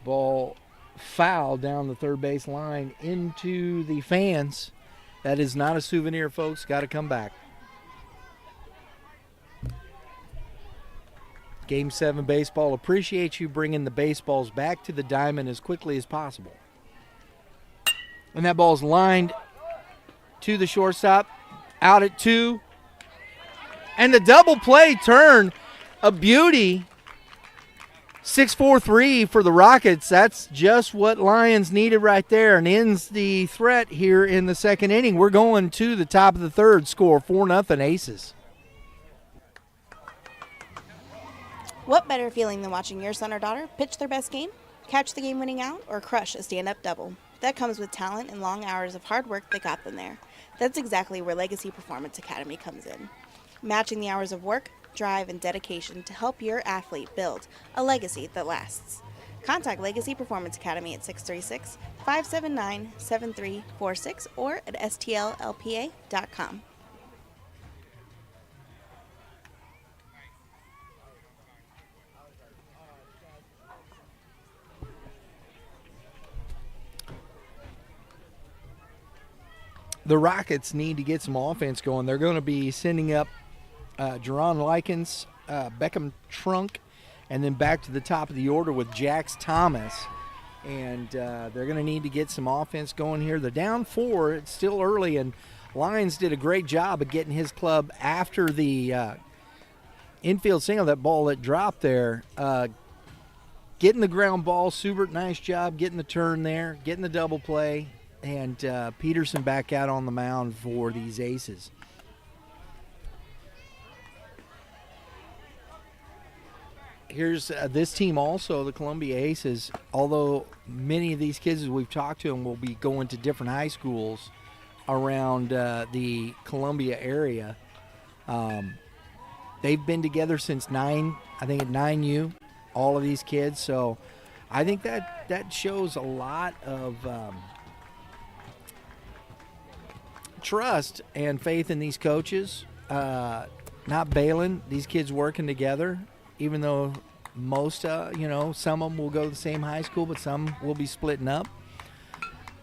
Ball foul down the third base line into the fans. That is not a souvenir, folks. Got to come back. Game 7 baseball. Appreciate you bringing the baseballs back to the diamond as quickly as possible. And that ball's lined to the shortstop. Out at 2. And the double play turn, a beauty 6-4-3 for the Rockets. That's just what Lions needed right there, and ends the threat here in the second inning. We're going to the top of the third. Score 4-0 Aces. What better feeling than watching your son or daughter pitch their best game, catch the game-winning out, or crush a stand-up double? That comes with talent and long hours of hard work that got them there. That's exactly where Legacy Performance Academy comes in. Matching the hours of work, drive, and dedication to help your athlete build a legacy that lasts. Contact Legacy Performance Academy at 636-579-7346 or at stllpa.com. The Rockets need to get some offense going. They're going to be sending up Jerron Likens, Beckham Trunk, and then back to the top of the order with Jax Thomas. And they're going to need to get some offense going here. They're down 4. It's still early, and Lyons did a great job of getting his club after the infield single, that ball that dropped there. Getting the ground ball, Subert, nice job getting the turn there, getting the double play. And Peterson back out on the mound for these Aces. Here's this team also, the Columbia Aces, although many of these kids, as we've talked to them, will be going to different high schools around the Columbia area. They've been together since at 9U, all of these kids. So I think that shows a lot of trust and faith in these coaches, not bailing, these kids working together, even though most, some of them will go to the same high school, but some will be splitting up.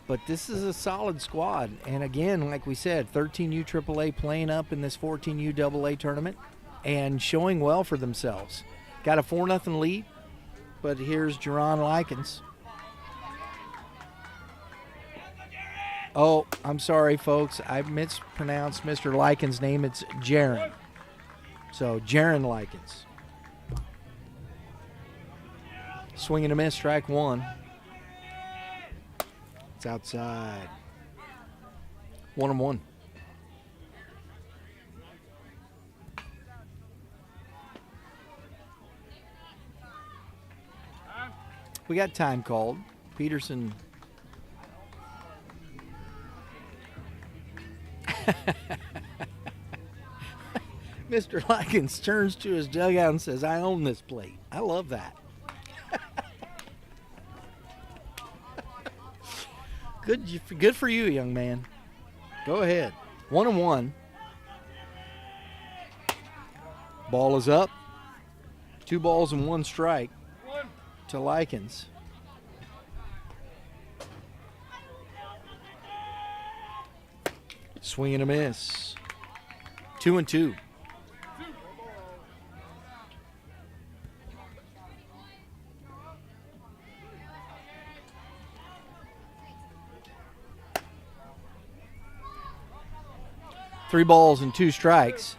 But this is a solid squad. And again, like we said, 13U AAA playing up in this 14U AA tournament and showing well for themselves. Got a 4-0 lead, but here's Jerron Likens. Oh, I'm sorry, folks. I mispronounced Mr. Likens' name. It's Jaron. So, Jaron Likens. Swing and a miss, strike 1. It's outside. 1-1. We got time called. Peterson. Mr. Likens turns to his dugout and says, I own this plate. I love that. Good for you, young man. Go ahead. 1-1. Ball is up. 2 balls and 1 strike to Likens. Swing and a miss. 2-2. Three balls and 2 strikes.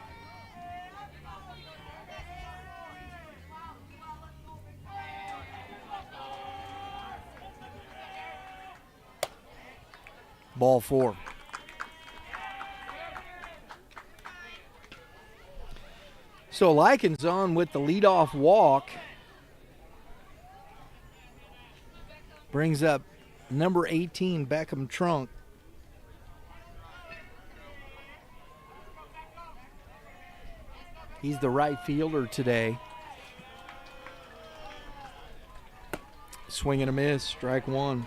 Ball 4. So Likens on with the leadoff walk. Brings up number 18, Beckham Trunk. He's the right fielder today. Swing and a miss, strike 1.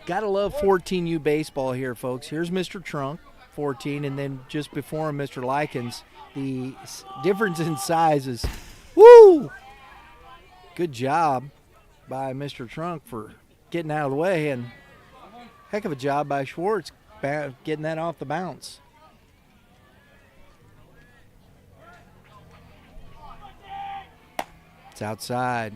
Gotta love 14U baseball here, folks. Here's Mr. Trunk, 14, and then just before him, Mr. Likens. The difference in size is, woo! Good job by Mr. Trunk for getting out of the way, and heck of a job by Schwartz getting that off the bounce. It's outside.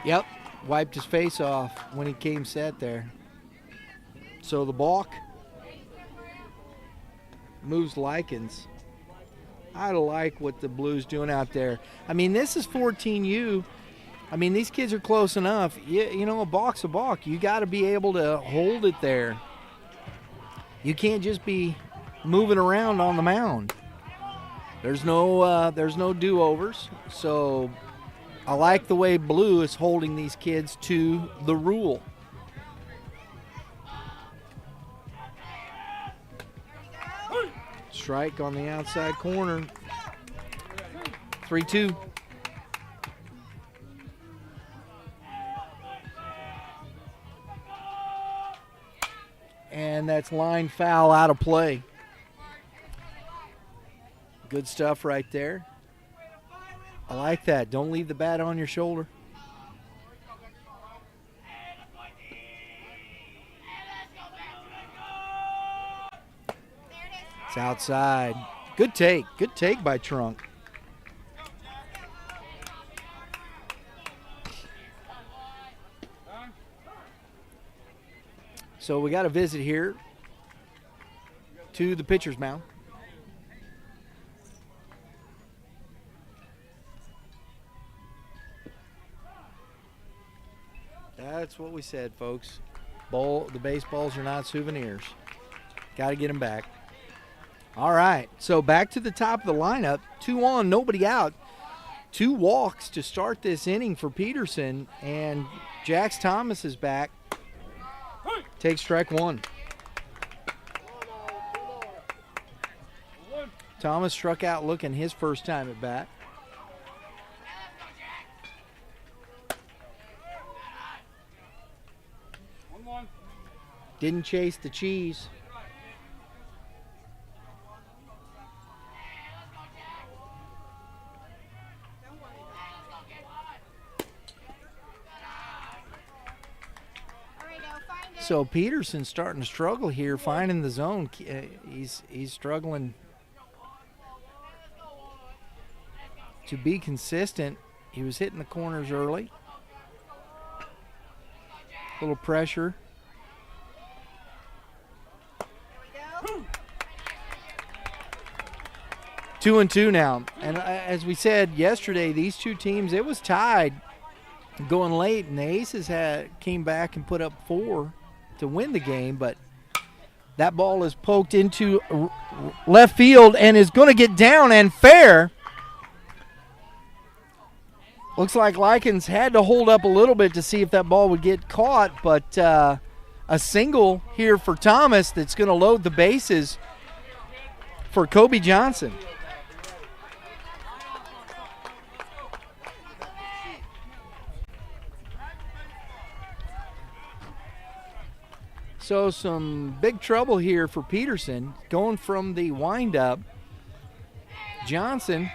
Yep, wiped his face off when he came set there. So the balk moves Likens. I like what the Blues doing out there. I mean, this is 14U. I mean, these kids are close enough. You know, a balk's a balk. You got to be able to hold it there. You can't just be moving around on the mound. There's no do-overs. So I like the way Blue is holding these kids to the rule. Strike on the outside corner. 3-2. And that's line foul out of play. Good stuff right there. I like that. Don't leave the bat on your shoulder. It's outside. Good take. Good take by Trunk. So we got a visit here to the pitcher's mound. That's what we said, folks. The baseballs are not souvenirs. Got to get them back. All right, so back to the top of the lineup. 2 on, nobody out. 2 walks to start this inning for Peterson, and Jax Thomas is back. Takes strike 1. Thomas struck out looking his first time at bat. Didn't chase the cheese. So Peterson's starting to struggle here, finding the zone. He's struggling to be consistent. He was hitting the corners early. A little pressure. Two and two now. And as we said yesterday, these two teams, it was tied going late, and the Aces came back and put up 4 to win the game, but that ball is poked into left field and is going to get down and fair. Looks like Likens had to hold up a little bit to see if that ball would get caught, but a single here for Thomas that's going to load the bases for Kobe Johnson. So some big trouble here for Peterson, going from the windup. Johnson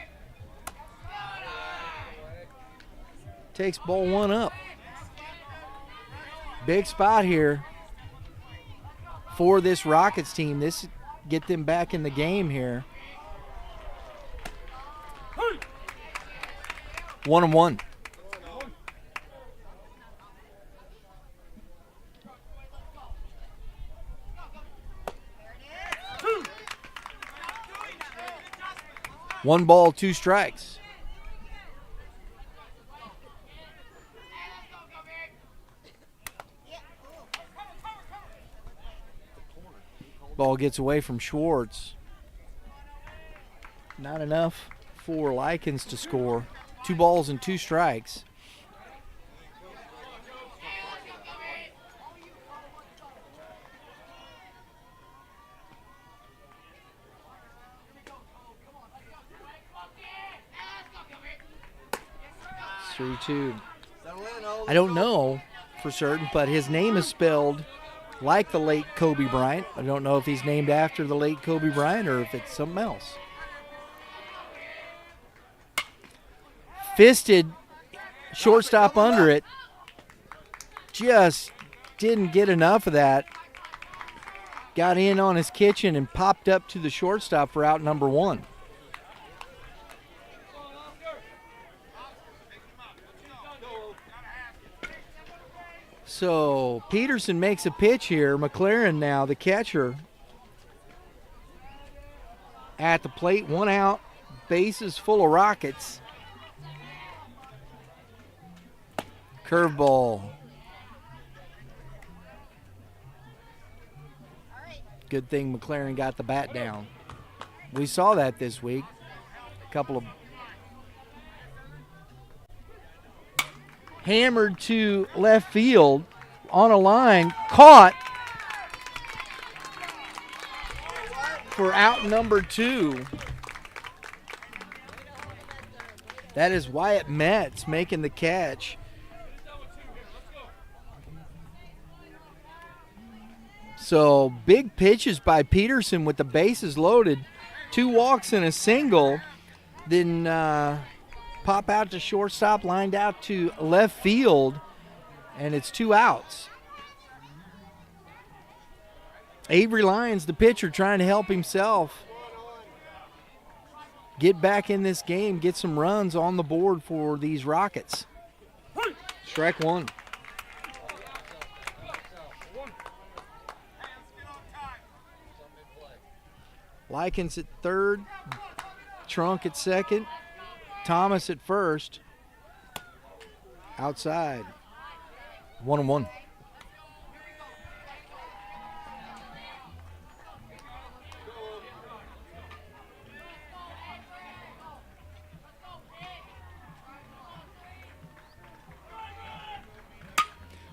takes ball 1 up. Big spot here for this Rockets team. This get them back in the game here. 1-1. One ball, 2 strikes. Ball gets away from Schwartz. Not enough for Likens to score. 2 balls and 2 strikes. It's 3-2. I don't know for certain, but his name is spelled like the late Kobe Bryant. I don't know if he's named after the late Kobe Bryant or if it's something else. Fisted, shortstop under it. Just didn't get enough of that. Got in on his kitchen and popped up to the shortstop for out number 1. So Peterson makes a pitch here. McLaren now, the catcher, at the plate. 1 out. Bases full of Rockets. Curveball. Good thing McLaren got the bat down. We saw that this week. A couple of hammered to left field on a line, caught for out number 2. That is Wyatt Metz making the catch. So big pitches by Peterson with the bases loaded. 2 walks and a single. Then pop out to shortstop, lined out to left field, and it's 2 outs. Avery Lyons, the pitcher, trying to help himself get back in this game, get some runs on the board for these Rockets. Strike 1. Likens at third, Trunk at second, Thomas at first. Outside. 1-1.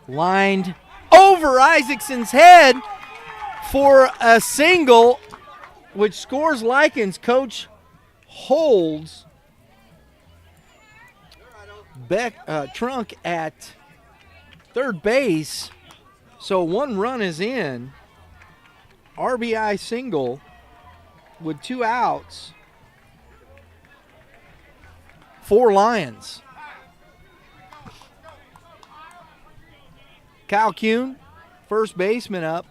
Lined over Isaacson's head for a single, which scores Likens. Coach holds Trunk at third base, so 1 run is in. RBI single with 2 outs for Lions. Kyle Kuhn, first baseman, up.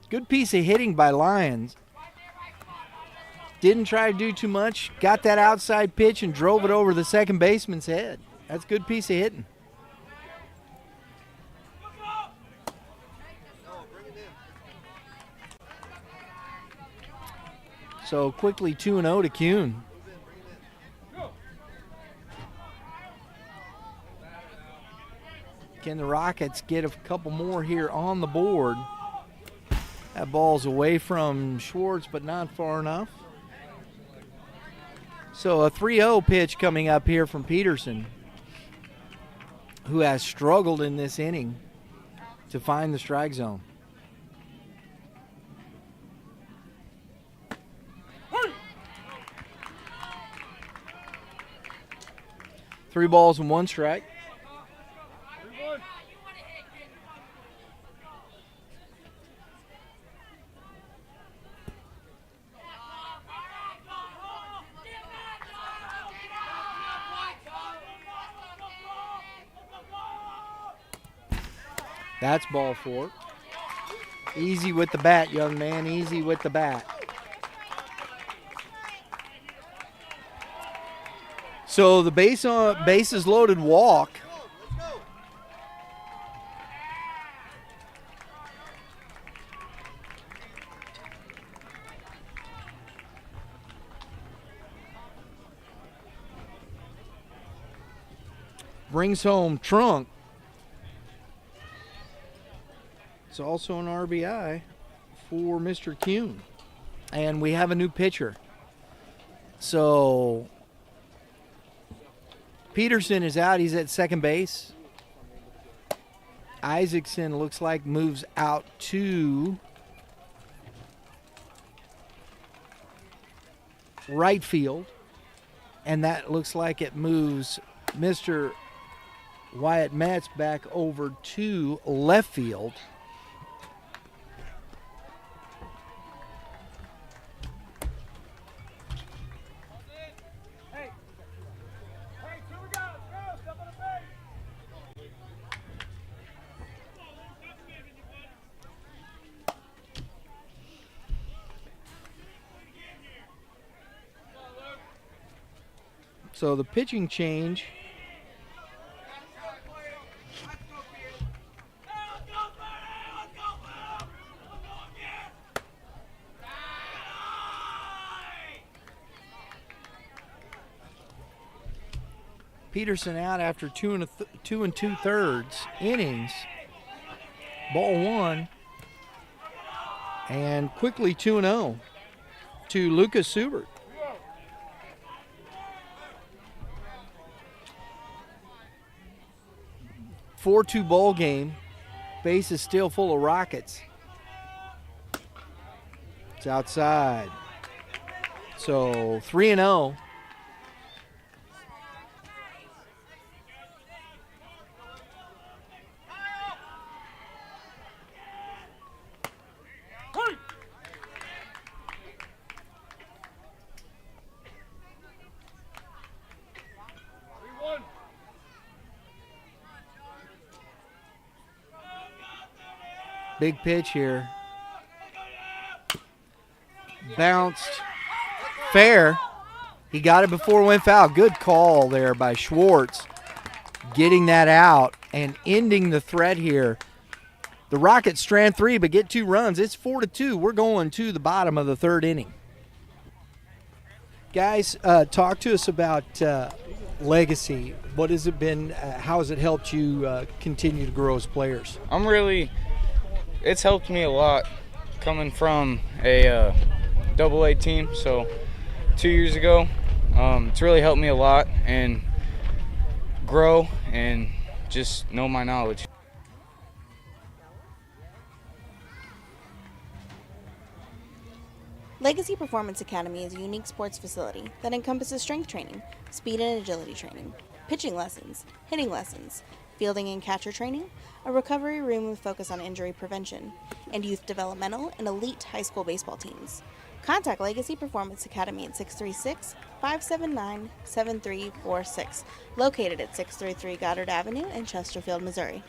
Good piece of hitting by Lions. Didn't try to do too much. Got that outside pitch and drove it over the second baseman's head. That's a good piece of hitting. So quickly 2-0 to Kuhn. Can the Rockets get a couple more here on the board? That ball's away from Schwartz, but not far enough. So a 3-0 pitch coming up here from Peterson, who has struggled in this inning to find the strike zone. Three balls and 1 strike. That's ball 4. Easy with the bat, young man. Easy with the bat. So the bases loaded walk. Brings home Trunk. It's also an RBI for Mr. Kuhn. And we have a new pitcher. So Peterson is out. He's at second base. Isaacson looks like moves out to right field. And that looks like it moves Mr. Wyatt Metz back over to left field. So the pitching change Peterson out after 2 2/3 innings. Ball 1. And quickly 2-0 to Lucas Subert. Four-two ball game. Base is still full of Rockets. It's outside. So 3-0. Big pitch here. Bounced. Fair. He got it before it went foul. Good call there by Schwartz. Getting that out and ending the threat here. The Rockets strand 3 but get 2 runs. It's 4-2. We're going to the bottom of the 3rd inning. Guys, talk to us about legacy. What has it been? How has it helped you continue to grow as players? It's helped me a lot coming from a AA team. So 2 years ago, it's really helped me a lot and grow and just know my knowledge. Legacy Performance Academy is a unique sports facility that encompasses strength training, speed and agility training, pitching lessons, hitting lessons, fielding and catcher training, a recovery room with focus on injury prevention, and youth developmental and elite high school baseball teams. Contact Legacy Performance Academy at 636-579-7346, located at 633 Goddard Avenue in Chesterfield, Missouri.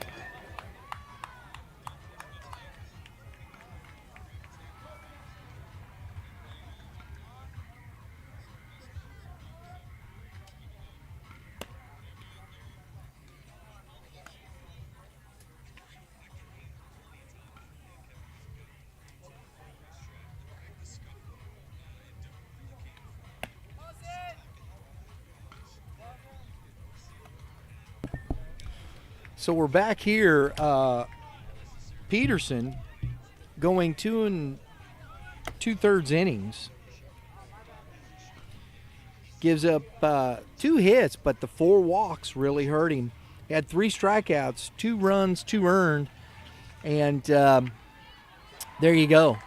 So we're back here. Peterson going 2 2/3 innings. Gives up 2 hits, but the 4 walks really hurt him. He had 3 strikeouts, 2 runs, 2 earned, and there you go.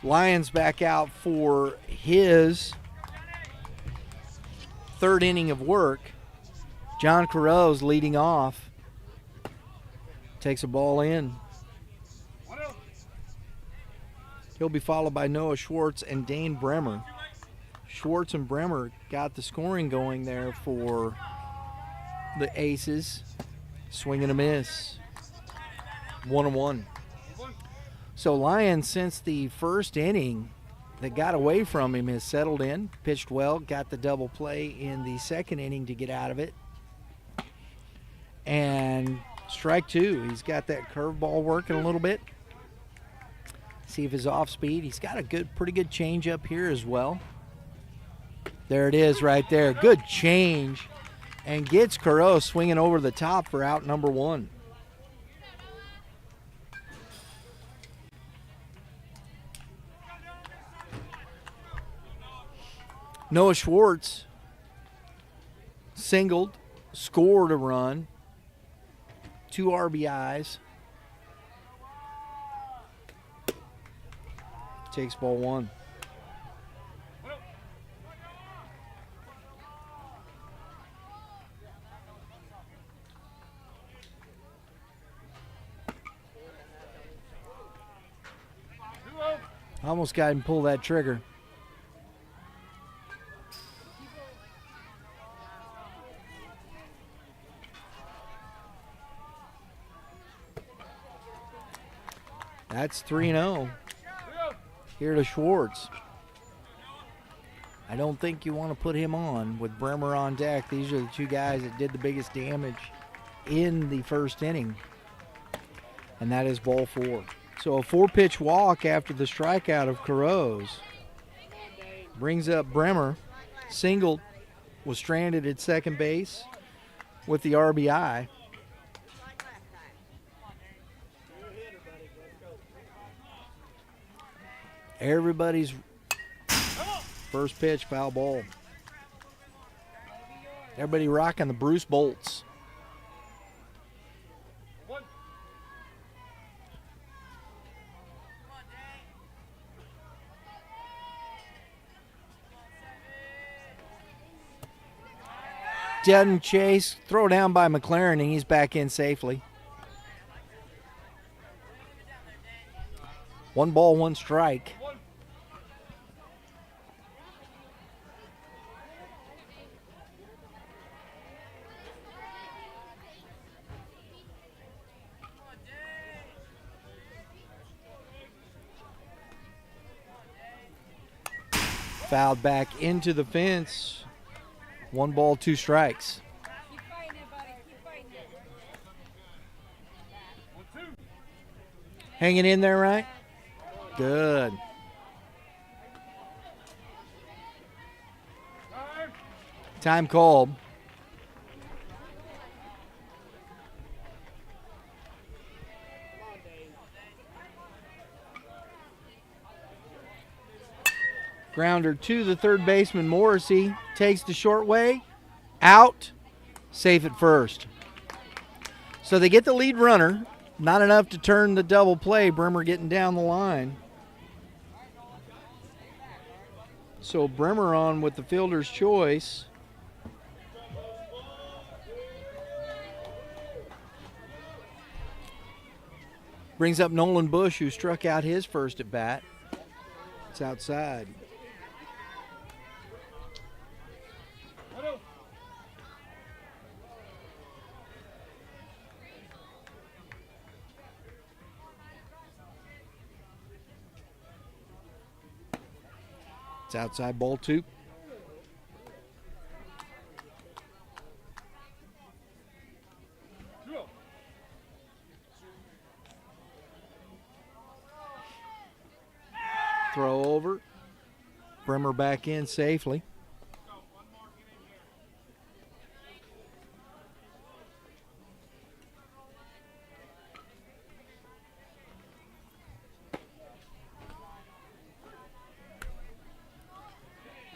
Lions back out for his 3rd inning of work. John Carroz's leading off. Takes a ball in. He'll be followed by Noah Schwartz and Dane Bremer. Schwartz and Bremer got the scoring going there for the Aces. Swing and a miss. 1-1. So Lions, since the 1st inning that got away from him, has settled in, pitched well, got the double play in the 2nd inning to get out of it. And strike 2. He's got that curveball working a little bit. See if his off speed. He's got a pretty good change up here as well. There it is right there. Good change. And gets Carroz swinging over the top for out number 1. Noah Schwartz singled, scored a run. 2 RBIs. Takes ball 1. Almost got him to pull that trigger. That's 3-0 here to Schwartz. I don't think you want to put him on with Bremer on deck. These are the 2 guys that did the biggest damage in the 1st inning. And that is ball 4. So a 4-pitch walk after the strikeout of Carroz. Brings up Bremer. Singled, was stranded at second base with the RBI. Everybody's first pitch, foul ball. Everybody rocking the Bruce Bolts. Dead chase, throw down by McLaren, and he's back in safely. 1 ball, 1 strike. Fouled back into the fence. 1 ball, 2 strikes. Keep fighting it, buddy. Keep fighting it. Hanging in there, right? Good. Time called. Grounder to the third baseman, Morrissey. Takes the short way. Out. Safe at first. So they get the lead runner. Not enough to turn the double play. Bremer getting down the line. So Bremer on with the fielder's choice. Brings up Nolan Bush, who struck out his first at bat. It's outside. It's outside, ball 2. Throw over. Bremer back in safely.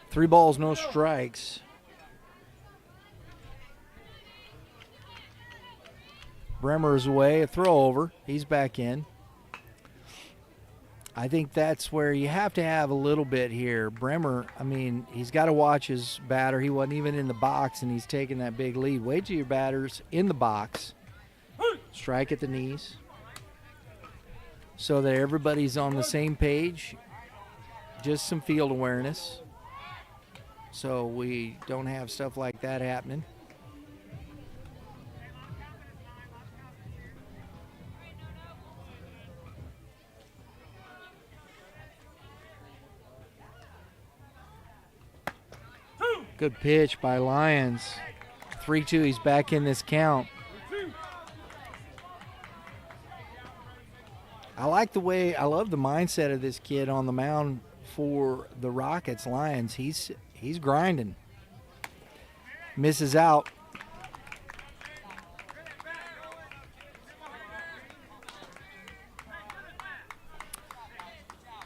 Three balls, no strikes. Bremer is away, a throw over. He's back in. I think that's where you have to have a little bit here. Bremer, I mean, he's got to watch his batter. He wasn't even in the box, and he's taking that big lead. Wait till your batter's in the box. Strike at the knees so that everybody's on the same page. Just some field awareness, so we don't have stuff like that happening. Good pitch by Lyons. 3-2, he's back in this count. I like the way, I love the mindset of this kid on the mound for the Rockets. Lyons, he's grinding. Misses out.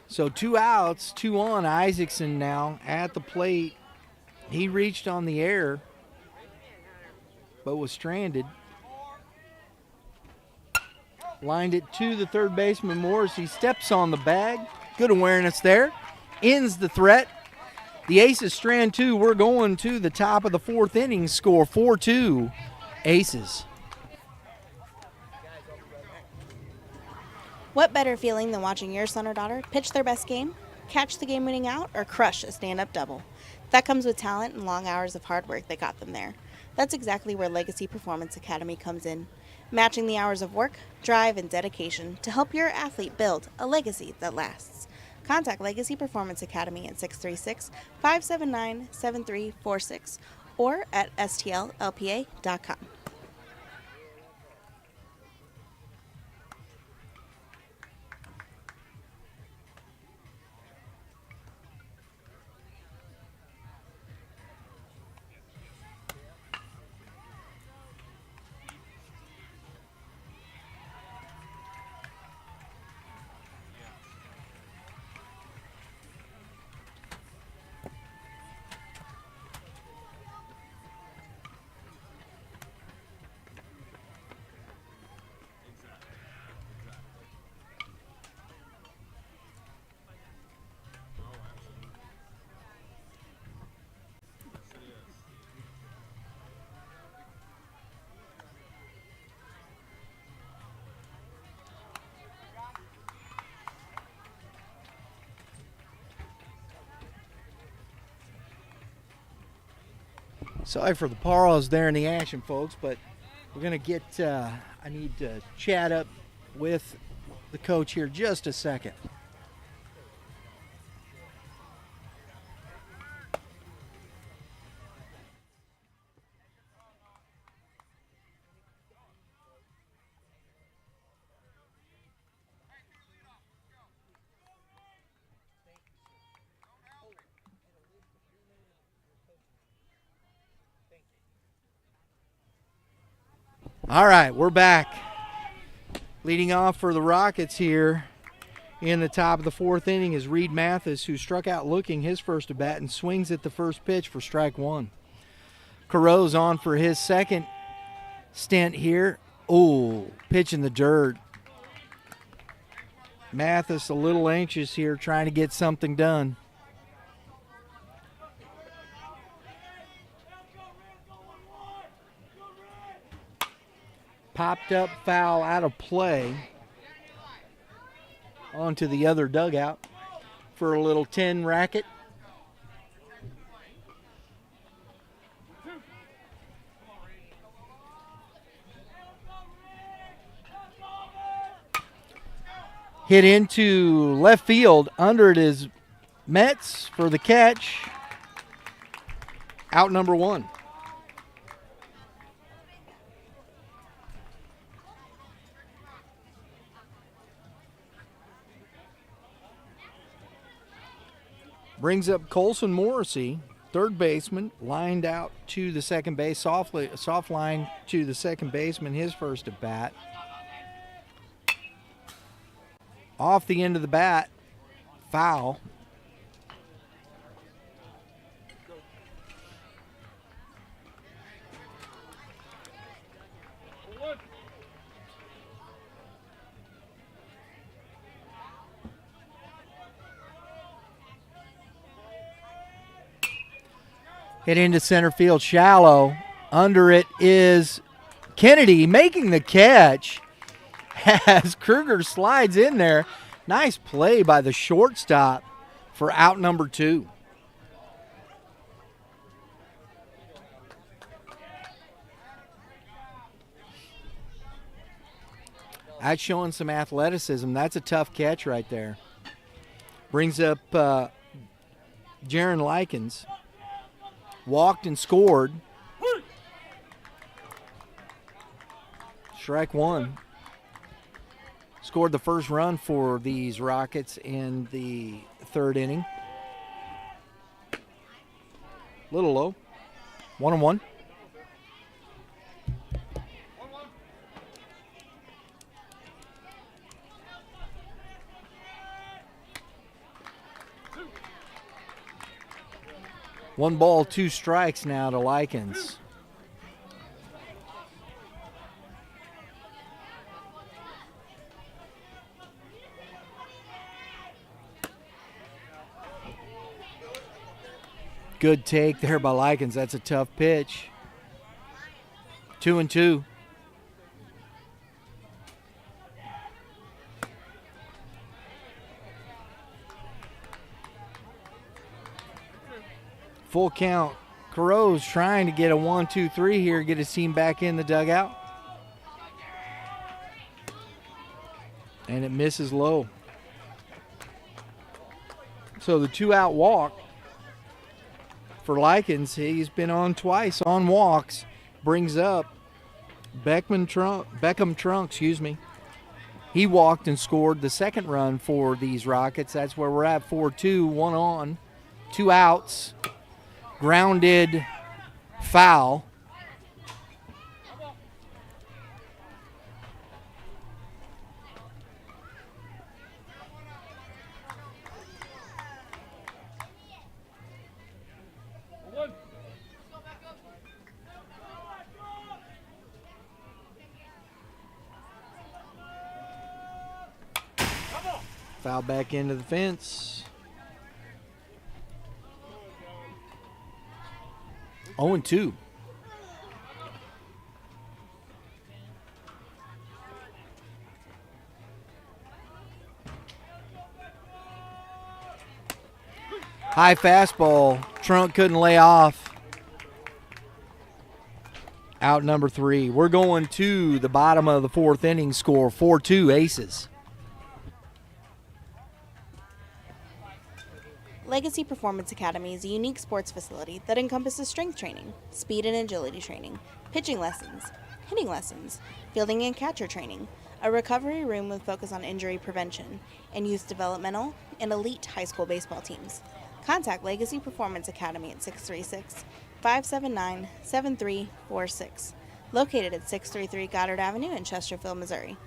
So 2 outs, 2 on. Isaacson now at the plate. He reached on the air, but was stranded. Lined it to the third baseman, Morris. He steps on the bag. Good awareness there. Ends the threat. The Aces strand 2. We're going to the top of the 4th inning. Score 4-2 Aces. What better feeling than watching your son or daughter pitch their best game, catch the game-winning out, or crush a stand-up double? That comes with talent and long hours of hard work that got them there. That's exactly where Legacy Performance Academy comes in, matching the hours of work, drive, and dedication to help your athlete build a legacy that lasts. Contact Legacy Performance Academy at 636-579-7346 or at stllpa.com. Sorry for the pause there in the action, folks, but we're going to get, I need to chat up with the coach here just a second. All right, we're back. Leading off for the Rockets here in the top of the fourth inning is Reed Mathis, who struck out looking his first at bat and swings at the first pitch for strike one. Carrot's on for his second stint here. Oh, pitch in the dirt. Mathis a little anxious here, trying to get something done. Popped up foul out of play onto the other dugout for a little 10 racket. Hit into left field. Under it is Metz for the catch. Out number one. Brings up Colson Morrissey, third baseman, lined out to the second base, soft line to the second baseman, his first at bat. Off the end of the bat, foul. Hit into center field, shallow. Under it is Kennedy making the catch as Kruger slides in there. Nice play by the shortstop for out number two. That's showing some athleticism. That's a tough catch right there. Brings up Jaron Likens. Walked and scored. Strike one. Scored the first run for these Rockets in the third inning. Little low. 1-1. One ball, two strikes now to Likens. Good take there by Likens. That's a tough pitch. 2-2. Full count. Carrot's trying to get a 1-2-3 here, get his team back in the dugout. And it misses low. So the 2-out walk for Likens, he's been on twice on walks, brings up Beckham Trunk, He walked and scored the second run for these Rockets. That's where we're at, 4-2, one on, 2 outs. Grounded foul. Foul back into the fence. 0-2. High fastball. Trunk couldn't lay off. Out number 3. We're going to the bottom of the 4th inning. Score 4-2 Aces. Legacy Performance Academy is a unique sports facility that encompasses strength training, speed and agility training, pitching lessons, hitting lessons, fielding and catcher training, a recovery room with focus on injury prevention, and youth developmental and elite high school baseball teams. Contact Legacy Performance Academy at 636-579-7346, located at 633 Goddard Avenue in Chesterfield, Missouri.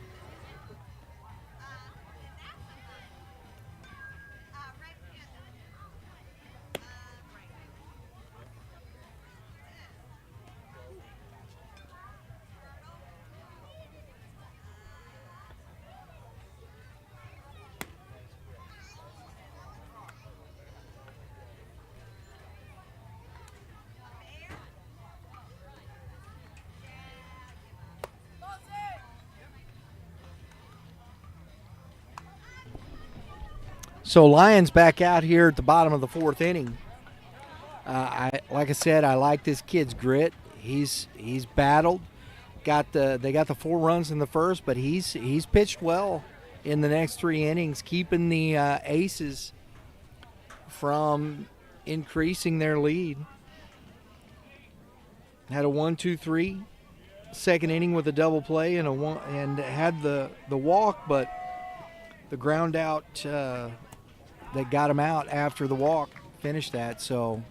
So Lions back out here at the bottom of the 4th inning. Like I said, I like this kid's grit. He's battled. They got the 4 runs in the first, but he's pitched well in the next 3 innings, keeping the Aces from increasing their lead. Had a 1-2-3 second inning with a double play and had the walk, but the ground out that got him out after the walk finished that. So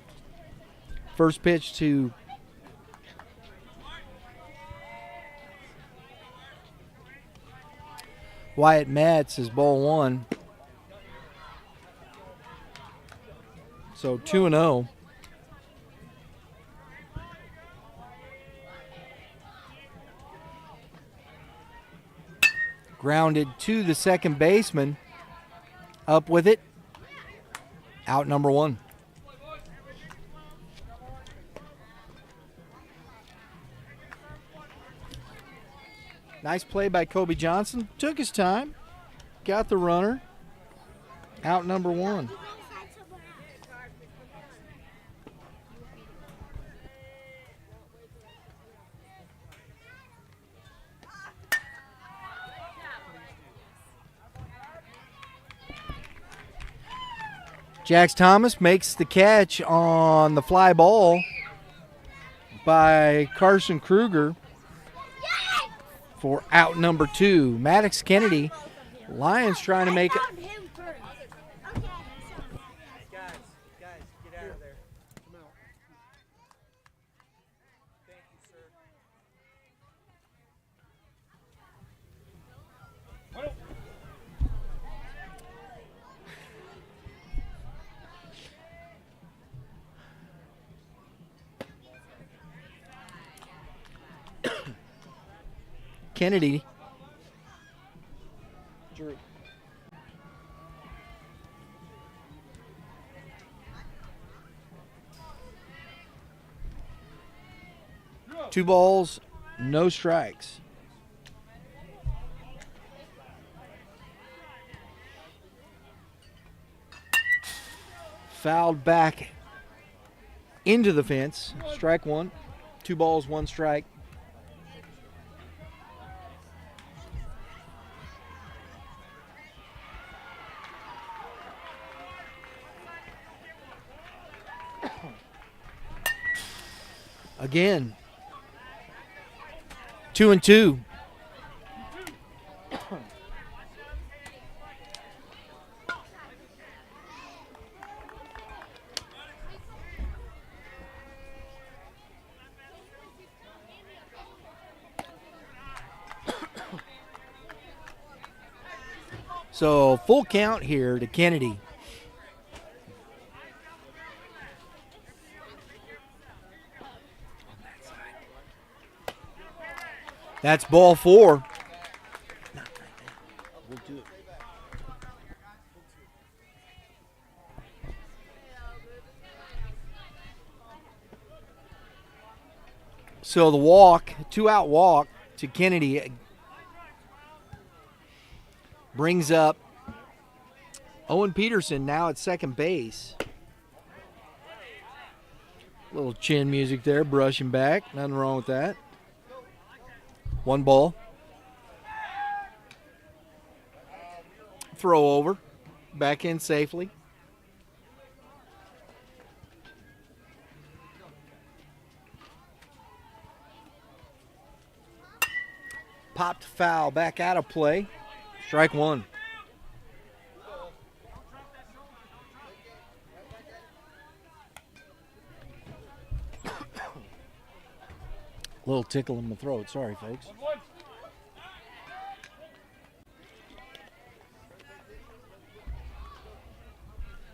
first pitch to Wyatt Metz is ball 1. So 2-0. Grounded to the second baseman. Up with it. Out number 1. Nice play by Kobe Johnson. Took his time. Got the runner. Out number 1. Jax Thomas makes the catch on the fly ball by Carson Kruger for out number 2. Maddox Kennedy, Lions trying to make it. Kennedy. Drew. Two balls, no strikes. Fouled back into the fence. Strike 1. 2 balls, 1 strike. Again, 2-2. So full count here to Kennedy. That's ball 4. We'll do it. So the walk, 2-out walk to Kennedy brings up Owen Peterson now at second base. Little chin music there, brushing back. Nothing wrong with that. One ball. Throw over. Back in safely. Popped foul. Back out of play. Strike one. Little tickle in the throat. Sorry, folks.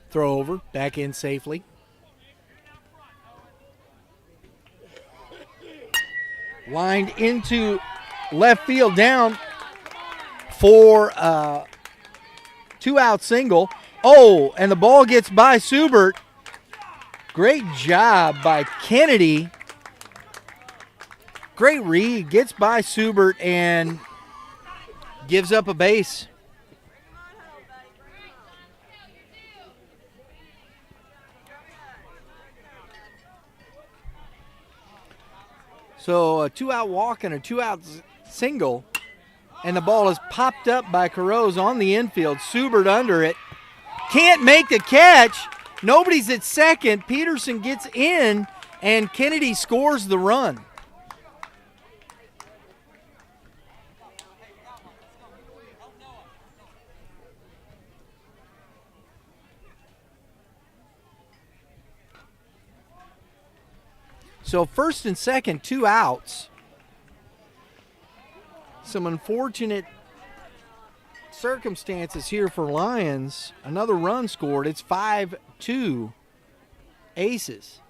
Throw over. Back in safely. Lined into left field down for a 2-out single. Oh, and the ball gets by Subert. Great job by Kennedy. Great read, gets by Subert and gives up a base. So a 2-out walk and a 2-out single, and the ball is popped up by Caroz on the infield. Subert under it. Can't make the catch. Nobody's at second. Peterson gets in, and Kennedy scores the run. So first and second, 2 outs. Some unfortunate circumstances here for Lions. Another run scored. It's 5-2 Aces.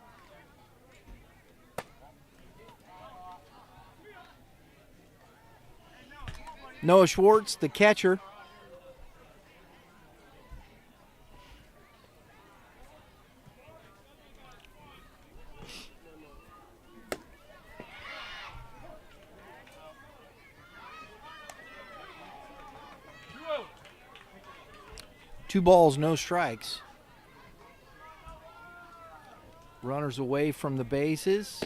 Noah Schwartz, the catcher. Two balls, no strikes. Runners away from the bases.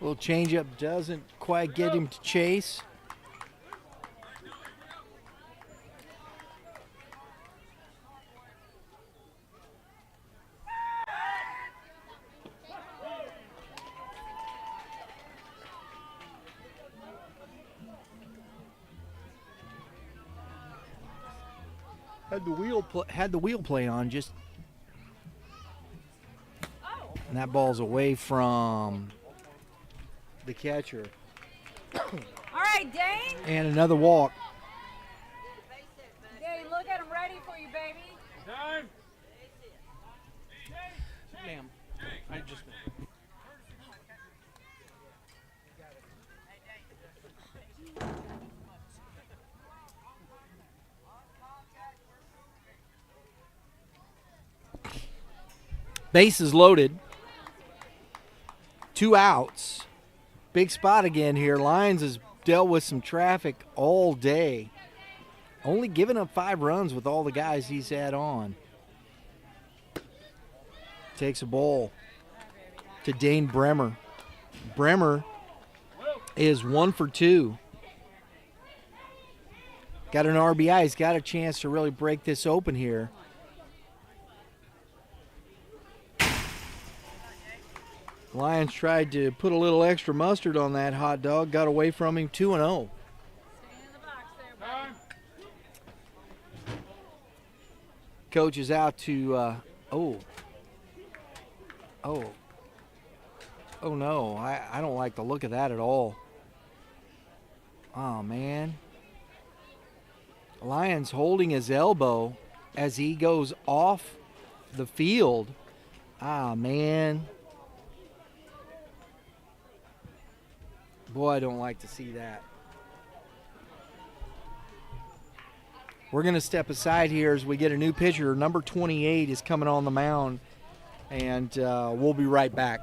Little changeup doesn't quite get him to chase. Had the wheel play on just, and that ball's away from the catcher. All right, Dane. And another walk. Dane, look at him ready for you, baby. Time. Ma'am, I just. Bases loaded. 2 outs. Big spot again here. Lions has dealt with some traffic all day. Only giving up 5 runs with all the guys he's had on. Takes a ball to Dane Bremer. Bremer is 1 for 2. Got an RBI. He's got a chance to really break this open here. Lions tried to put a little extra mustard on that hot dog, got away from him, 2-0. Stay in the box there, buddy. Coach is out to, oh no, I don't like the look of that at all. Oh, man. Lions holding his elbow as he goes off the field. Ah, man. Boy, I don't like to see that. We're going to step aside here as we get a new pitcher. Number 28 is coming on the mound, and we'll be right back.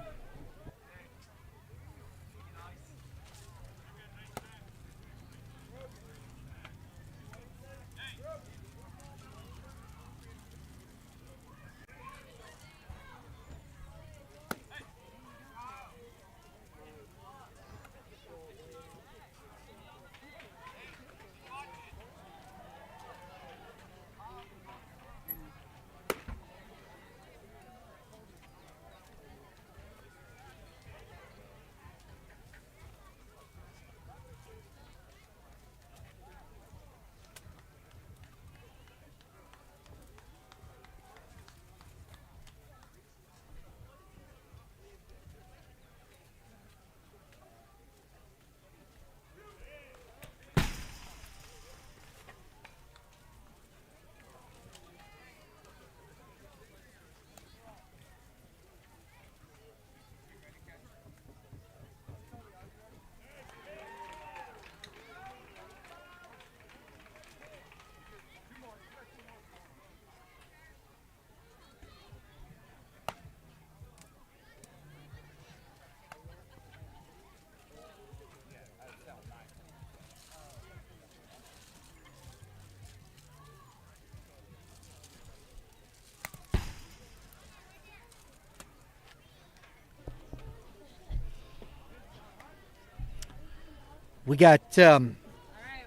We got All right,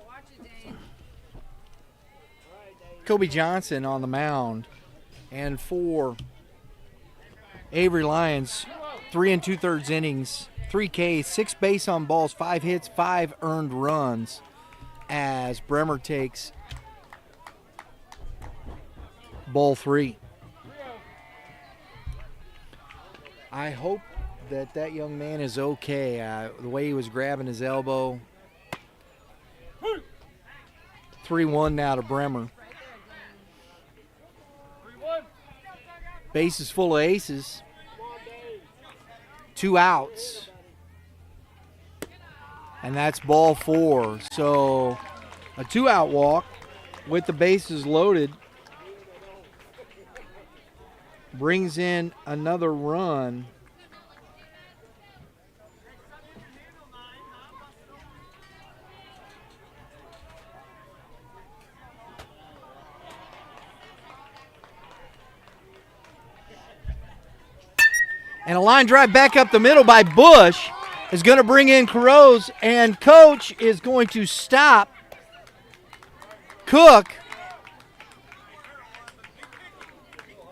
watch it, Dane. Kobe Johnson on the mound. And for Avery Lions, 3 2/3 innings, 3 Ks, 6 base on balls, 5 hits, 5 earned runs as Bremer takes ball 3. I hope that young man is okay. The way he was grabbing his elbow. 3-1 now to Bremer. Bases full of aces. 2 outs. And that's ball 4. So a 2-out walk with the bases loaded brings in another run. And a line drive back up the middle by Bush is going to bring in Carose, and Coach is going to stop Cook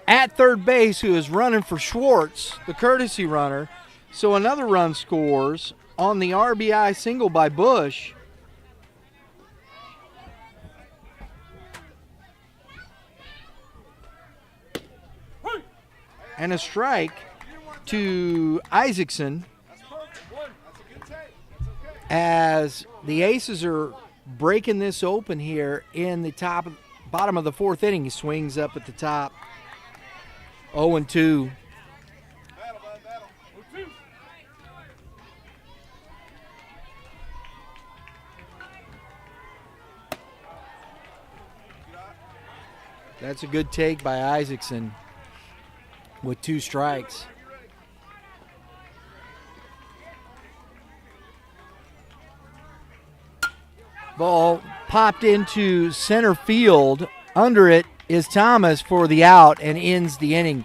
at third base, who is running for Schwartz, the courtesy runner. So another run scores on the RBI single by Bush. And a strike to Isaacson as the Aces are breaking this open here in the bottom of the 4th inning. He swings up at the top. 0-2. That's a good take by Isaacson with 2 strikes. Ball popped into center field. Under it is Thomas for the out and ends the inning.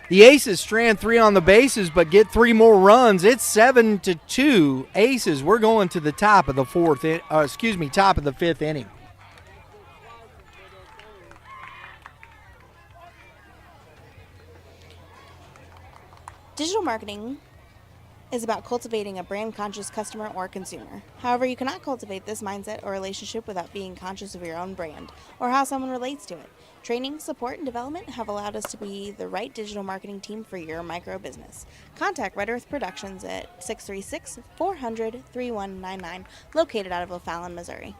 The Aces strand 3 on the bases but get 3 more runs. It's 7-2 Aces. We're going to the top of the top of the 5th inning. Digital marketing is about cultivating a brand-conscious customer or consumer. However, you cannot cultivate this mindset or relationship without being conscious of your own brand or how someone relates to it. Training, support, and development have allowed us to be the right digital marketing team for your micro business. Contact Red Earth Productions at 636-400-3199, located out of O'Fallon, Missouri.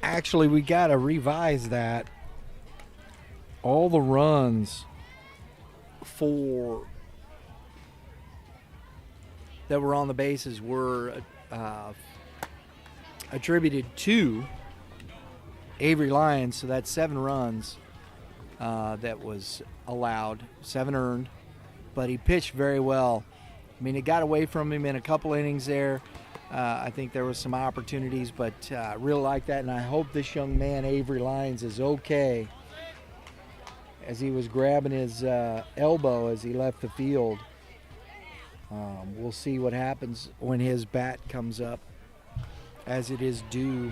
Actually, we got to revise that. All the runs that were on the bases were attributed to Avery Lions, so that's 7 runs that was allowed, 7 earned, but he pitched very well. I mean, it got away from him in a couple innings there. I think there was some opportunities, but I really like that, and I hope this young man, Avery Lyons, is okay, as he was grabbing his elbow as he left the field. We'll see what happens when his bat comes up, as it is due.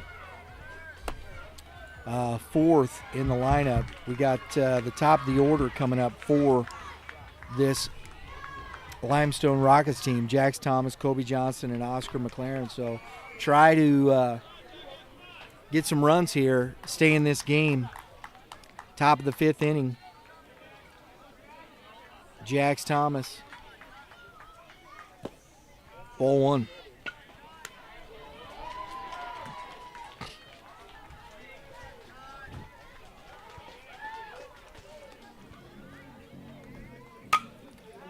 4th in the lineup. We got the top of the order coming up for this Limestone Rockets team: Jax Thomas, Kobe Johnson, and Oscar McLaren. So try to get some runs here, stay in this game. Top of the 5th inning. Jax Thomas. Ball 1.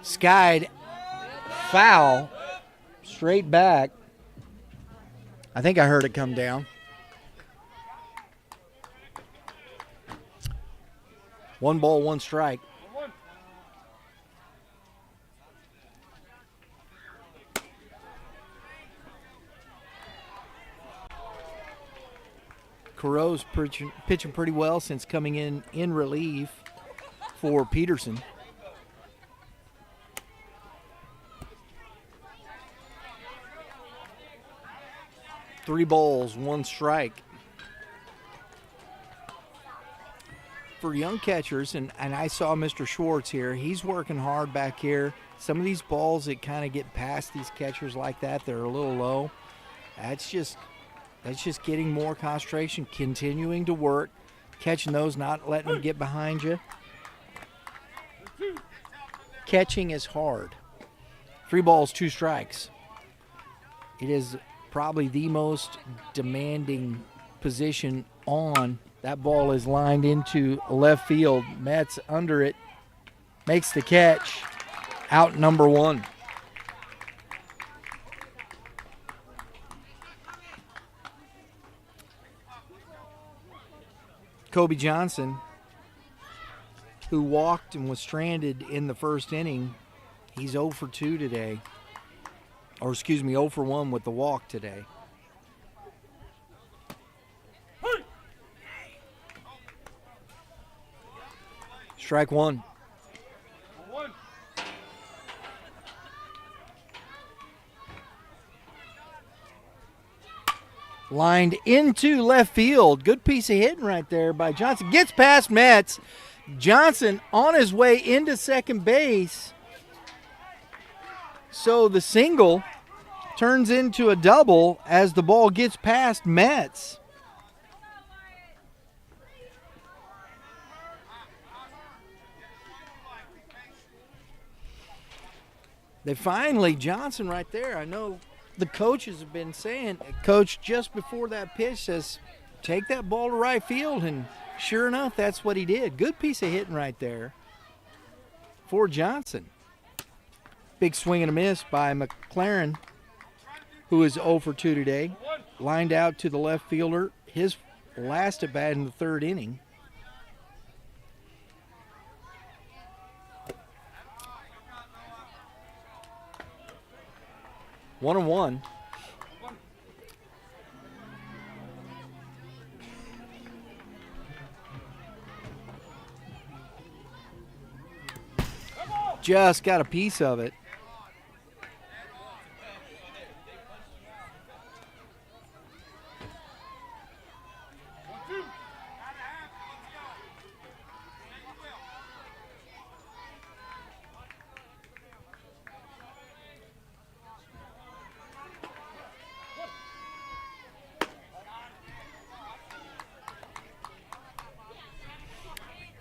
Skied. Foul, straight back. I think I heard it come down. 1 ball, 1 strike. Carreau's pitching pretty well since coming in relief for Peterson. Three balls, one strike. For young catchers, and I saw Mr. Schwartz here, he's working hard back here. Some of these balls that kind of get past these catchers like that, they're a little low. That's just getting more concentration, continuing to work, catching those, not letting them get behind you. Catching is hard. 3 balls, 2 strikes. It is probably the most demanding position on. That ball is lined into left field. Metz under it, makes the catch. Out number 1. Kobe Johnson, who walked and was stranded in the first inning, he's 0 for 2 today. Or excuse me, 0 for 1 with the walk today. Strike 1. Lined into left field. Good piece of hitting right there by Johnson. Gets past Metz. Johnson on his way into second base. So the single turns into a double as the ball gets past Metz. They finally, Johnson right there, I know the coaches have been saying, Coach just before that pitch says, take that ball to right field, and sure enough, that's what he did. Good piece of hitting right there for Johnson. Big swing and a miss by McLaren, who is 0 for 2 today. Lined out to the left fielder, his last at bat in the third inning. One and one. Just got a piece of it.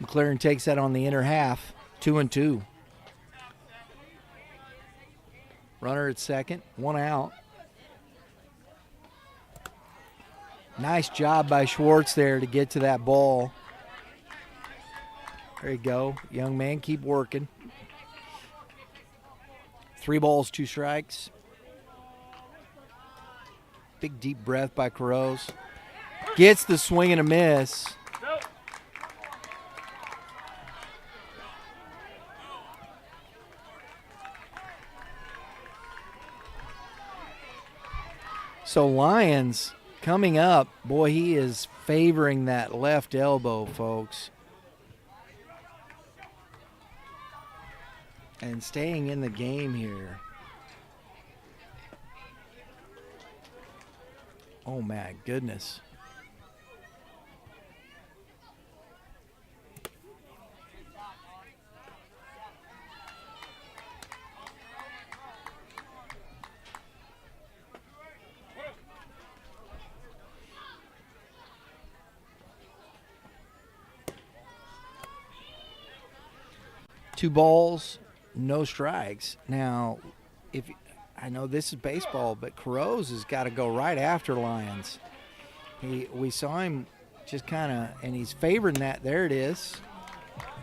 McLaren takes that on the inner half, 2-2. Runner at second, 1 out. Nice job by Schwartz there to get to that ball. There you go, young man, keep working. 3 balls, 2 strikes. Big deep breath by Carreau's. Gets the swing and a miss. So Lyons coming up, boy, he is favoring that left elbow, folks. And staying in the game here. Oh my goodness. Two balls, no strikes. Now, if I know this is baseball, but Carreau's has got to go right after Lyons. We saw him just kind of, and he's favoring that. There it is.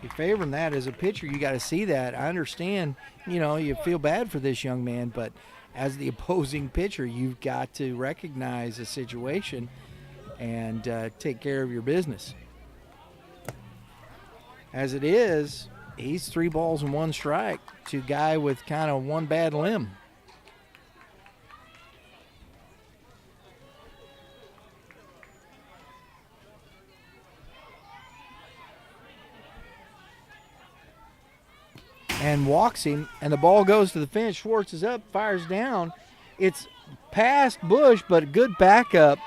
You're favoring that as a pitcher. You got to see that. I understand, you feel bad for this young man, but as the opposing pitcher, you've got to recognize the situation and take care of your business. As it is, he's 3 balls and 1 strike to a guy with kind of 1 bad limb. and walks him, and the ball goes to the fence. Schwartz is up, fires down. It's past Bush, but good backup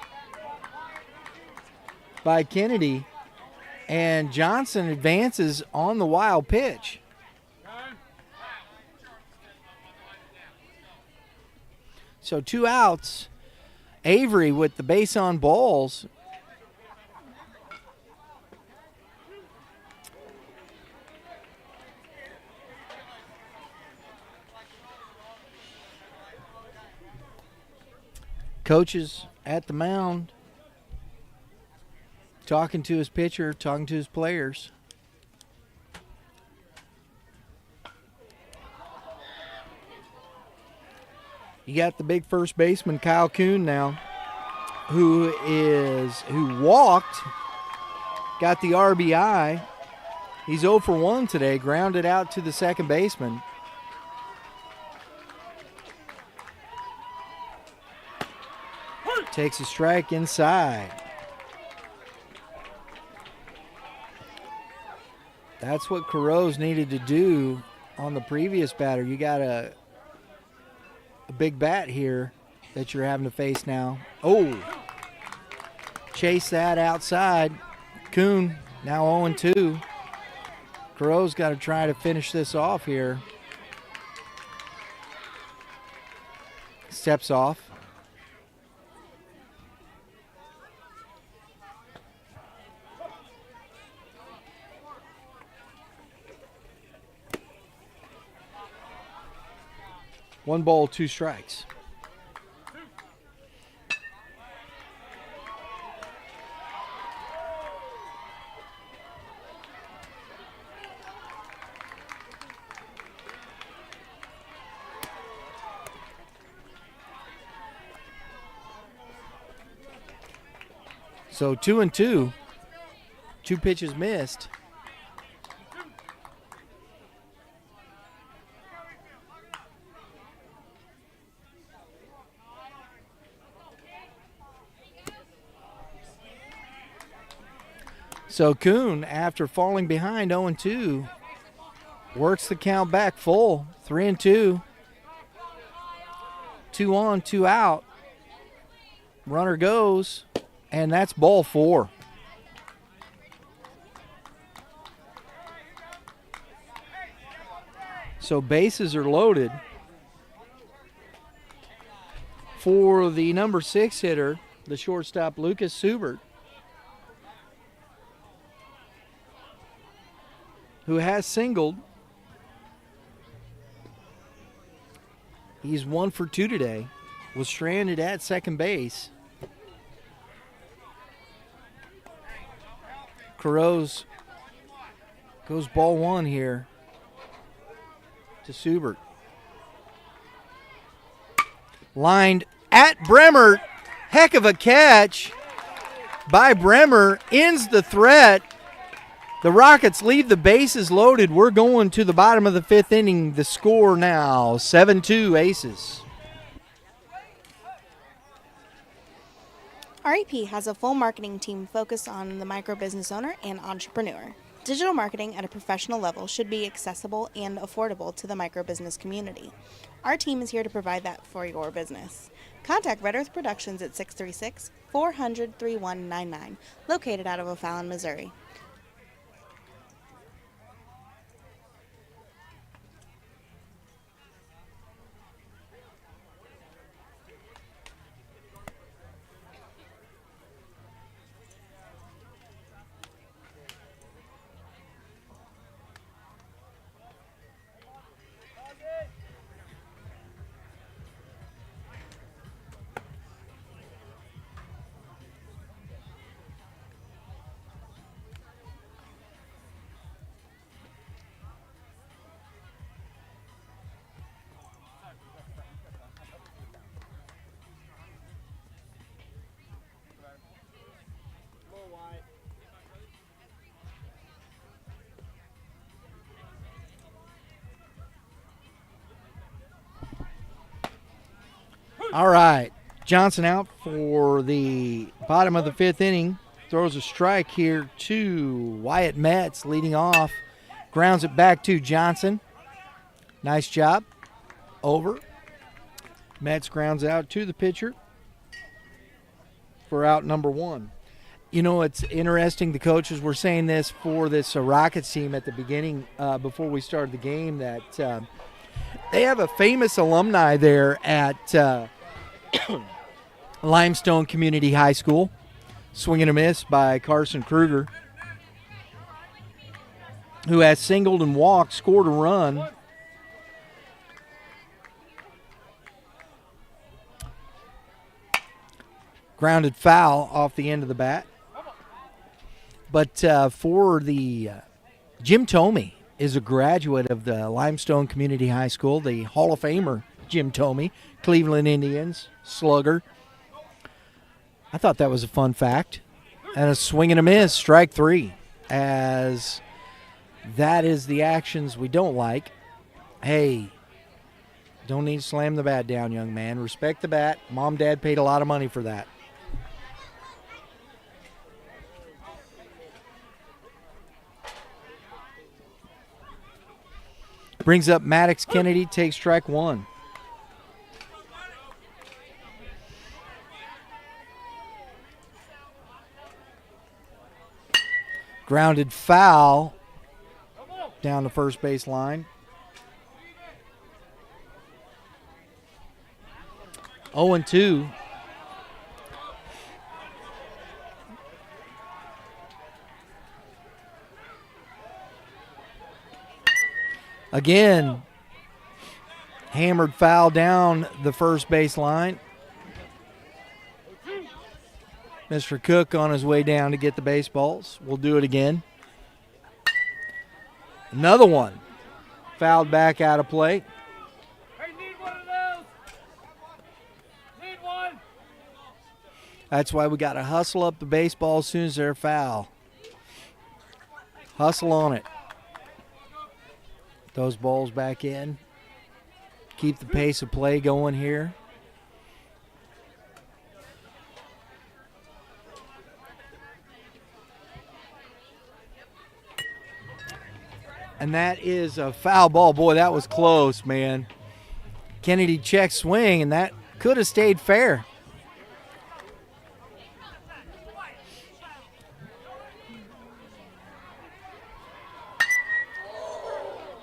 by Kennedy, and Johnson advances on the wild pitch. So 2 outs. Avery with the base on balls. Coaches at the mound, talking to his pitcher, talking to his players. You got the big first baseman, Kyle Kuhn, now, who walked, got the RBI. He's 0 for 1 today, grounded out to the second baseman. Takes a strike inside. That's what Carrozz needed to do on the previous batter. You got a big bat here that you're having to face now. Oh, chase that outside. Kuhn now 0-2. Carrozz got to try to finish this off here. Steps off. One ball, 2 strikes. So 2-2. 2 pitches missed. So Kuhn, after falling behind 0-2, works the count back full, 3-2. 2 on, 2 out. Runner goes, and that's ball 4. So bases are loaded for the number 6 hitter, the shortstop Lucas Subert, who has singled. He's 1 for 2 today. Was stranded at second base. Carrozz goes ball 1 here to Subert. Lined at Bremer. Heck of a catch by Bremer. Ends the threat. The Rockets leave the bases loaded. We're going to the bottom of the 5th inning. The score now, 7-2 Aces. REP has a full marketing team focused on the micro business owner and entrepreneur. Digital marketing at a professional level should be accessible and affordable to the micro business community. Our team is here to provide that for your business. Contact Red Earth Productions at 636-400-3199, located out of O'Fallon, Missouri. All right, Johnson out for the bottom of the 5th inning. Throws a strike here to Wyatt Metz leading off. Grounds it back to Johnson. Nice job. Over. Mets grounds out to the pitcher for out number 1. You know, it's interesting. The coaches were saying this for this Rockets team at the beginning before we started the game that they have a famous alumni there at Limestone Community High School. Swing and a miss by Carson Kruger, who has singled and walked, scored a run. Grounded foul off the end of the bat. But for the Jim Tomey is a graduate of the Limestone Community High School, the Hall of Famer Jim Tomey, Cleveland Indians, slugger. I thought that was a fun fact. And a swing and a miss, strike 3, as that is the actions we don't like. Hey, don't need to slam the bat down, young man. Respect the bat. Mom, Dad paid a lot of money for that. Brings up Maddox Kennedy, takes strike 1. Grounded foul down the first base line. 0-2. Again, hammered foul down the first base line. Mr. Cook on his way down to get the baseballs. We'll do it again. Another one. Fouled back out of play. Hey, need one of those. Need one. That's why we got to hustle up the baseball as soon as they're foul. Hustle on it. Those balls back in. Keep the pace of play going here. And that is a foul ball. Boy, that was close, man. Kennedy check swing, and that could have stayed fair.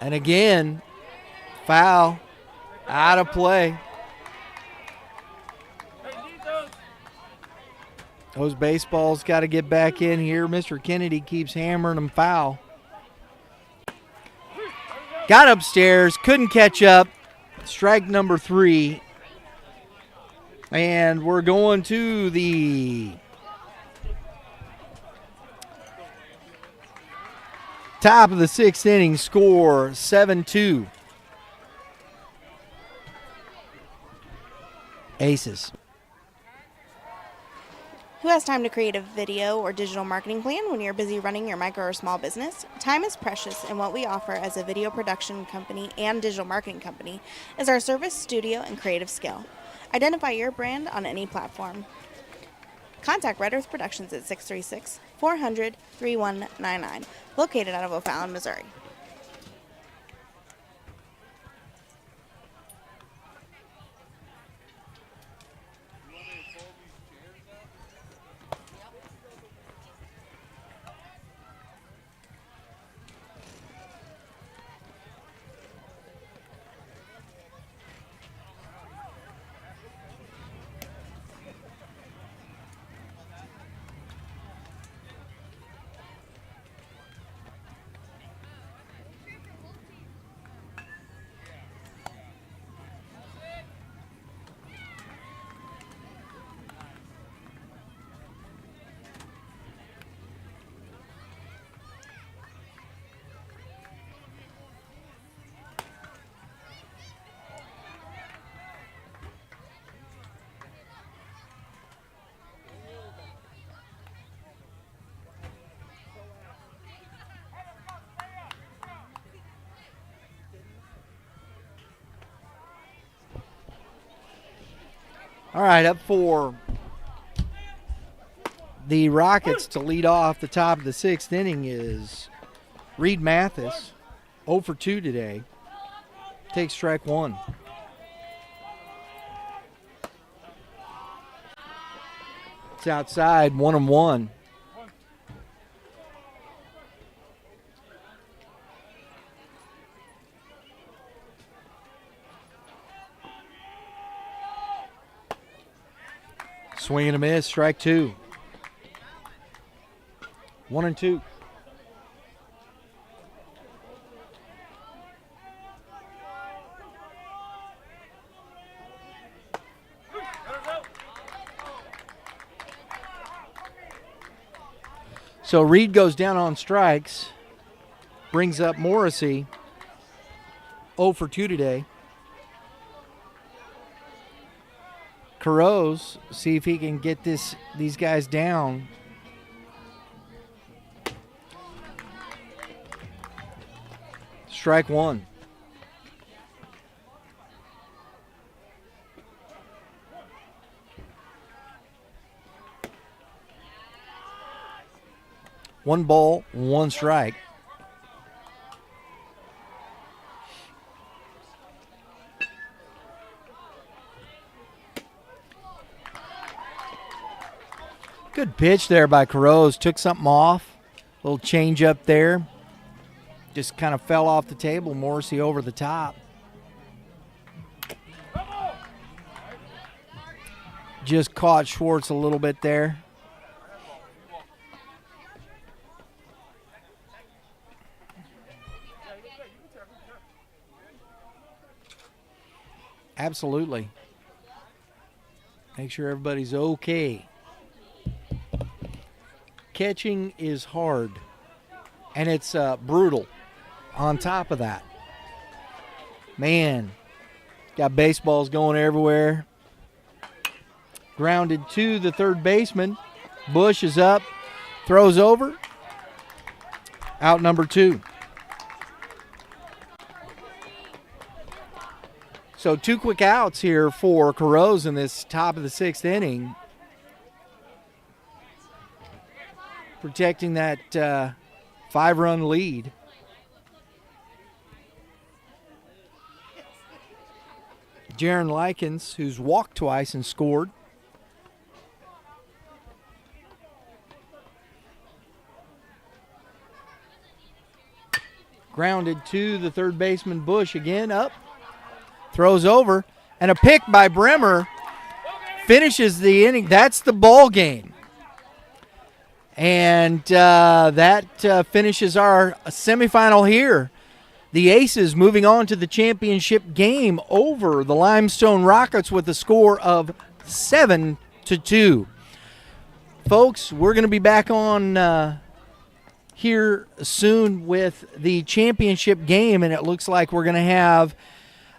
And again, foul, out of play. Those baseballs got to get back in here. Mr. Kennedy keeps hammering them foul. Got upstairs, couldn't catch up. Strike number 3. And we're going to the top of the 6th inning. Score 7-2. Aces. Who has time to create a video or digital marketing plan when you're busy running your micro or small business? Time is precious, and what we offer as a video production company and digital marketing company is our service, studio, and creative skill. Identify your brand on any platform. Contact Red Earth Productions at 636-400-3199, located out of O'Fallon, Missouri. All right, up for the Rockets to lead off the top of the 6th inning is Reed Mathis, 0 for 2 today. Take strike one. It's outside, 1-1. Swing and a miss, strike two. 1-2. So Reed goes down on strikes, brings up Morrissey, 0 for 2 today. Carros, see if he can get these guys down. Strike one. One ball, one strike. Good pitch there by Carros. Took something off. Little change up there. Just kind of fell off the table. Morrissey over the top. Just caught Schwartz a little bit there. Absolutely. Make sure everybody's okay. Catching is hard, and it's brutal on top of that. Man, got baseballs going everywhere. Grounded to the third baseman. Bush is up, throws over. Out number two. So 2 quick outs here for Carros in this top of the 6th inning. Protecting that 5-run lead. Jaron Likens, who's walked twice and scored. Grounded to the third baseman, Bush again up. Throws over, and a pick by Bremer finishes the inning. That's the ball game. And that finishes our semifinal here. The Aces moving on to the championship game over the Limestone Rockets with a score of 7-2. Folks, we're going to be back on here soon with the championship game, and it looks like we're going to have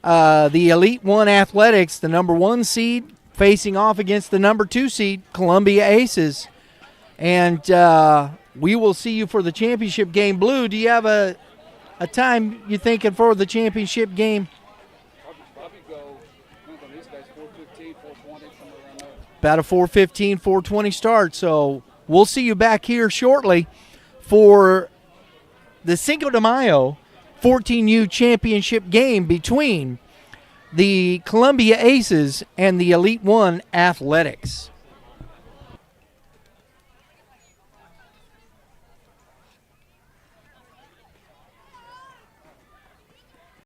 the Elite One Athletics, the number 1 seed, facing off against the number 2 seed, Columbia Aces. And we will see you for the championship game. Blue, do you have a time you're thinking for the championship game? Probably go, on these guys, 4:15, 4:20, somewhere around there. About a 4:15, 4:20 start. So we'll see you back here shortly for the Cinco de Mayo 14U championship game between the Columbia Aces and the Elite One Athletics.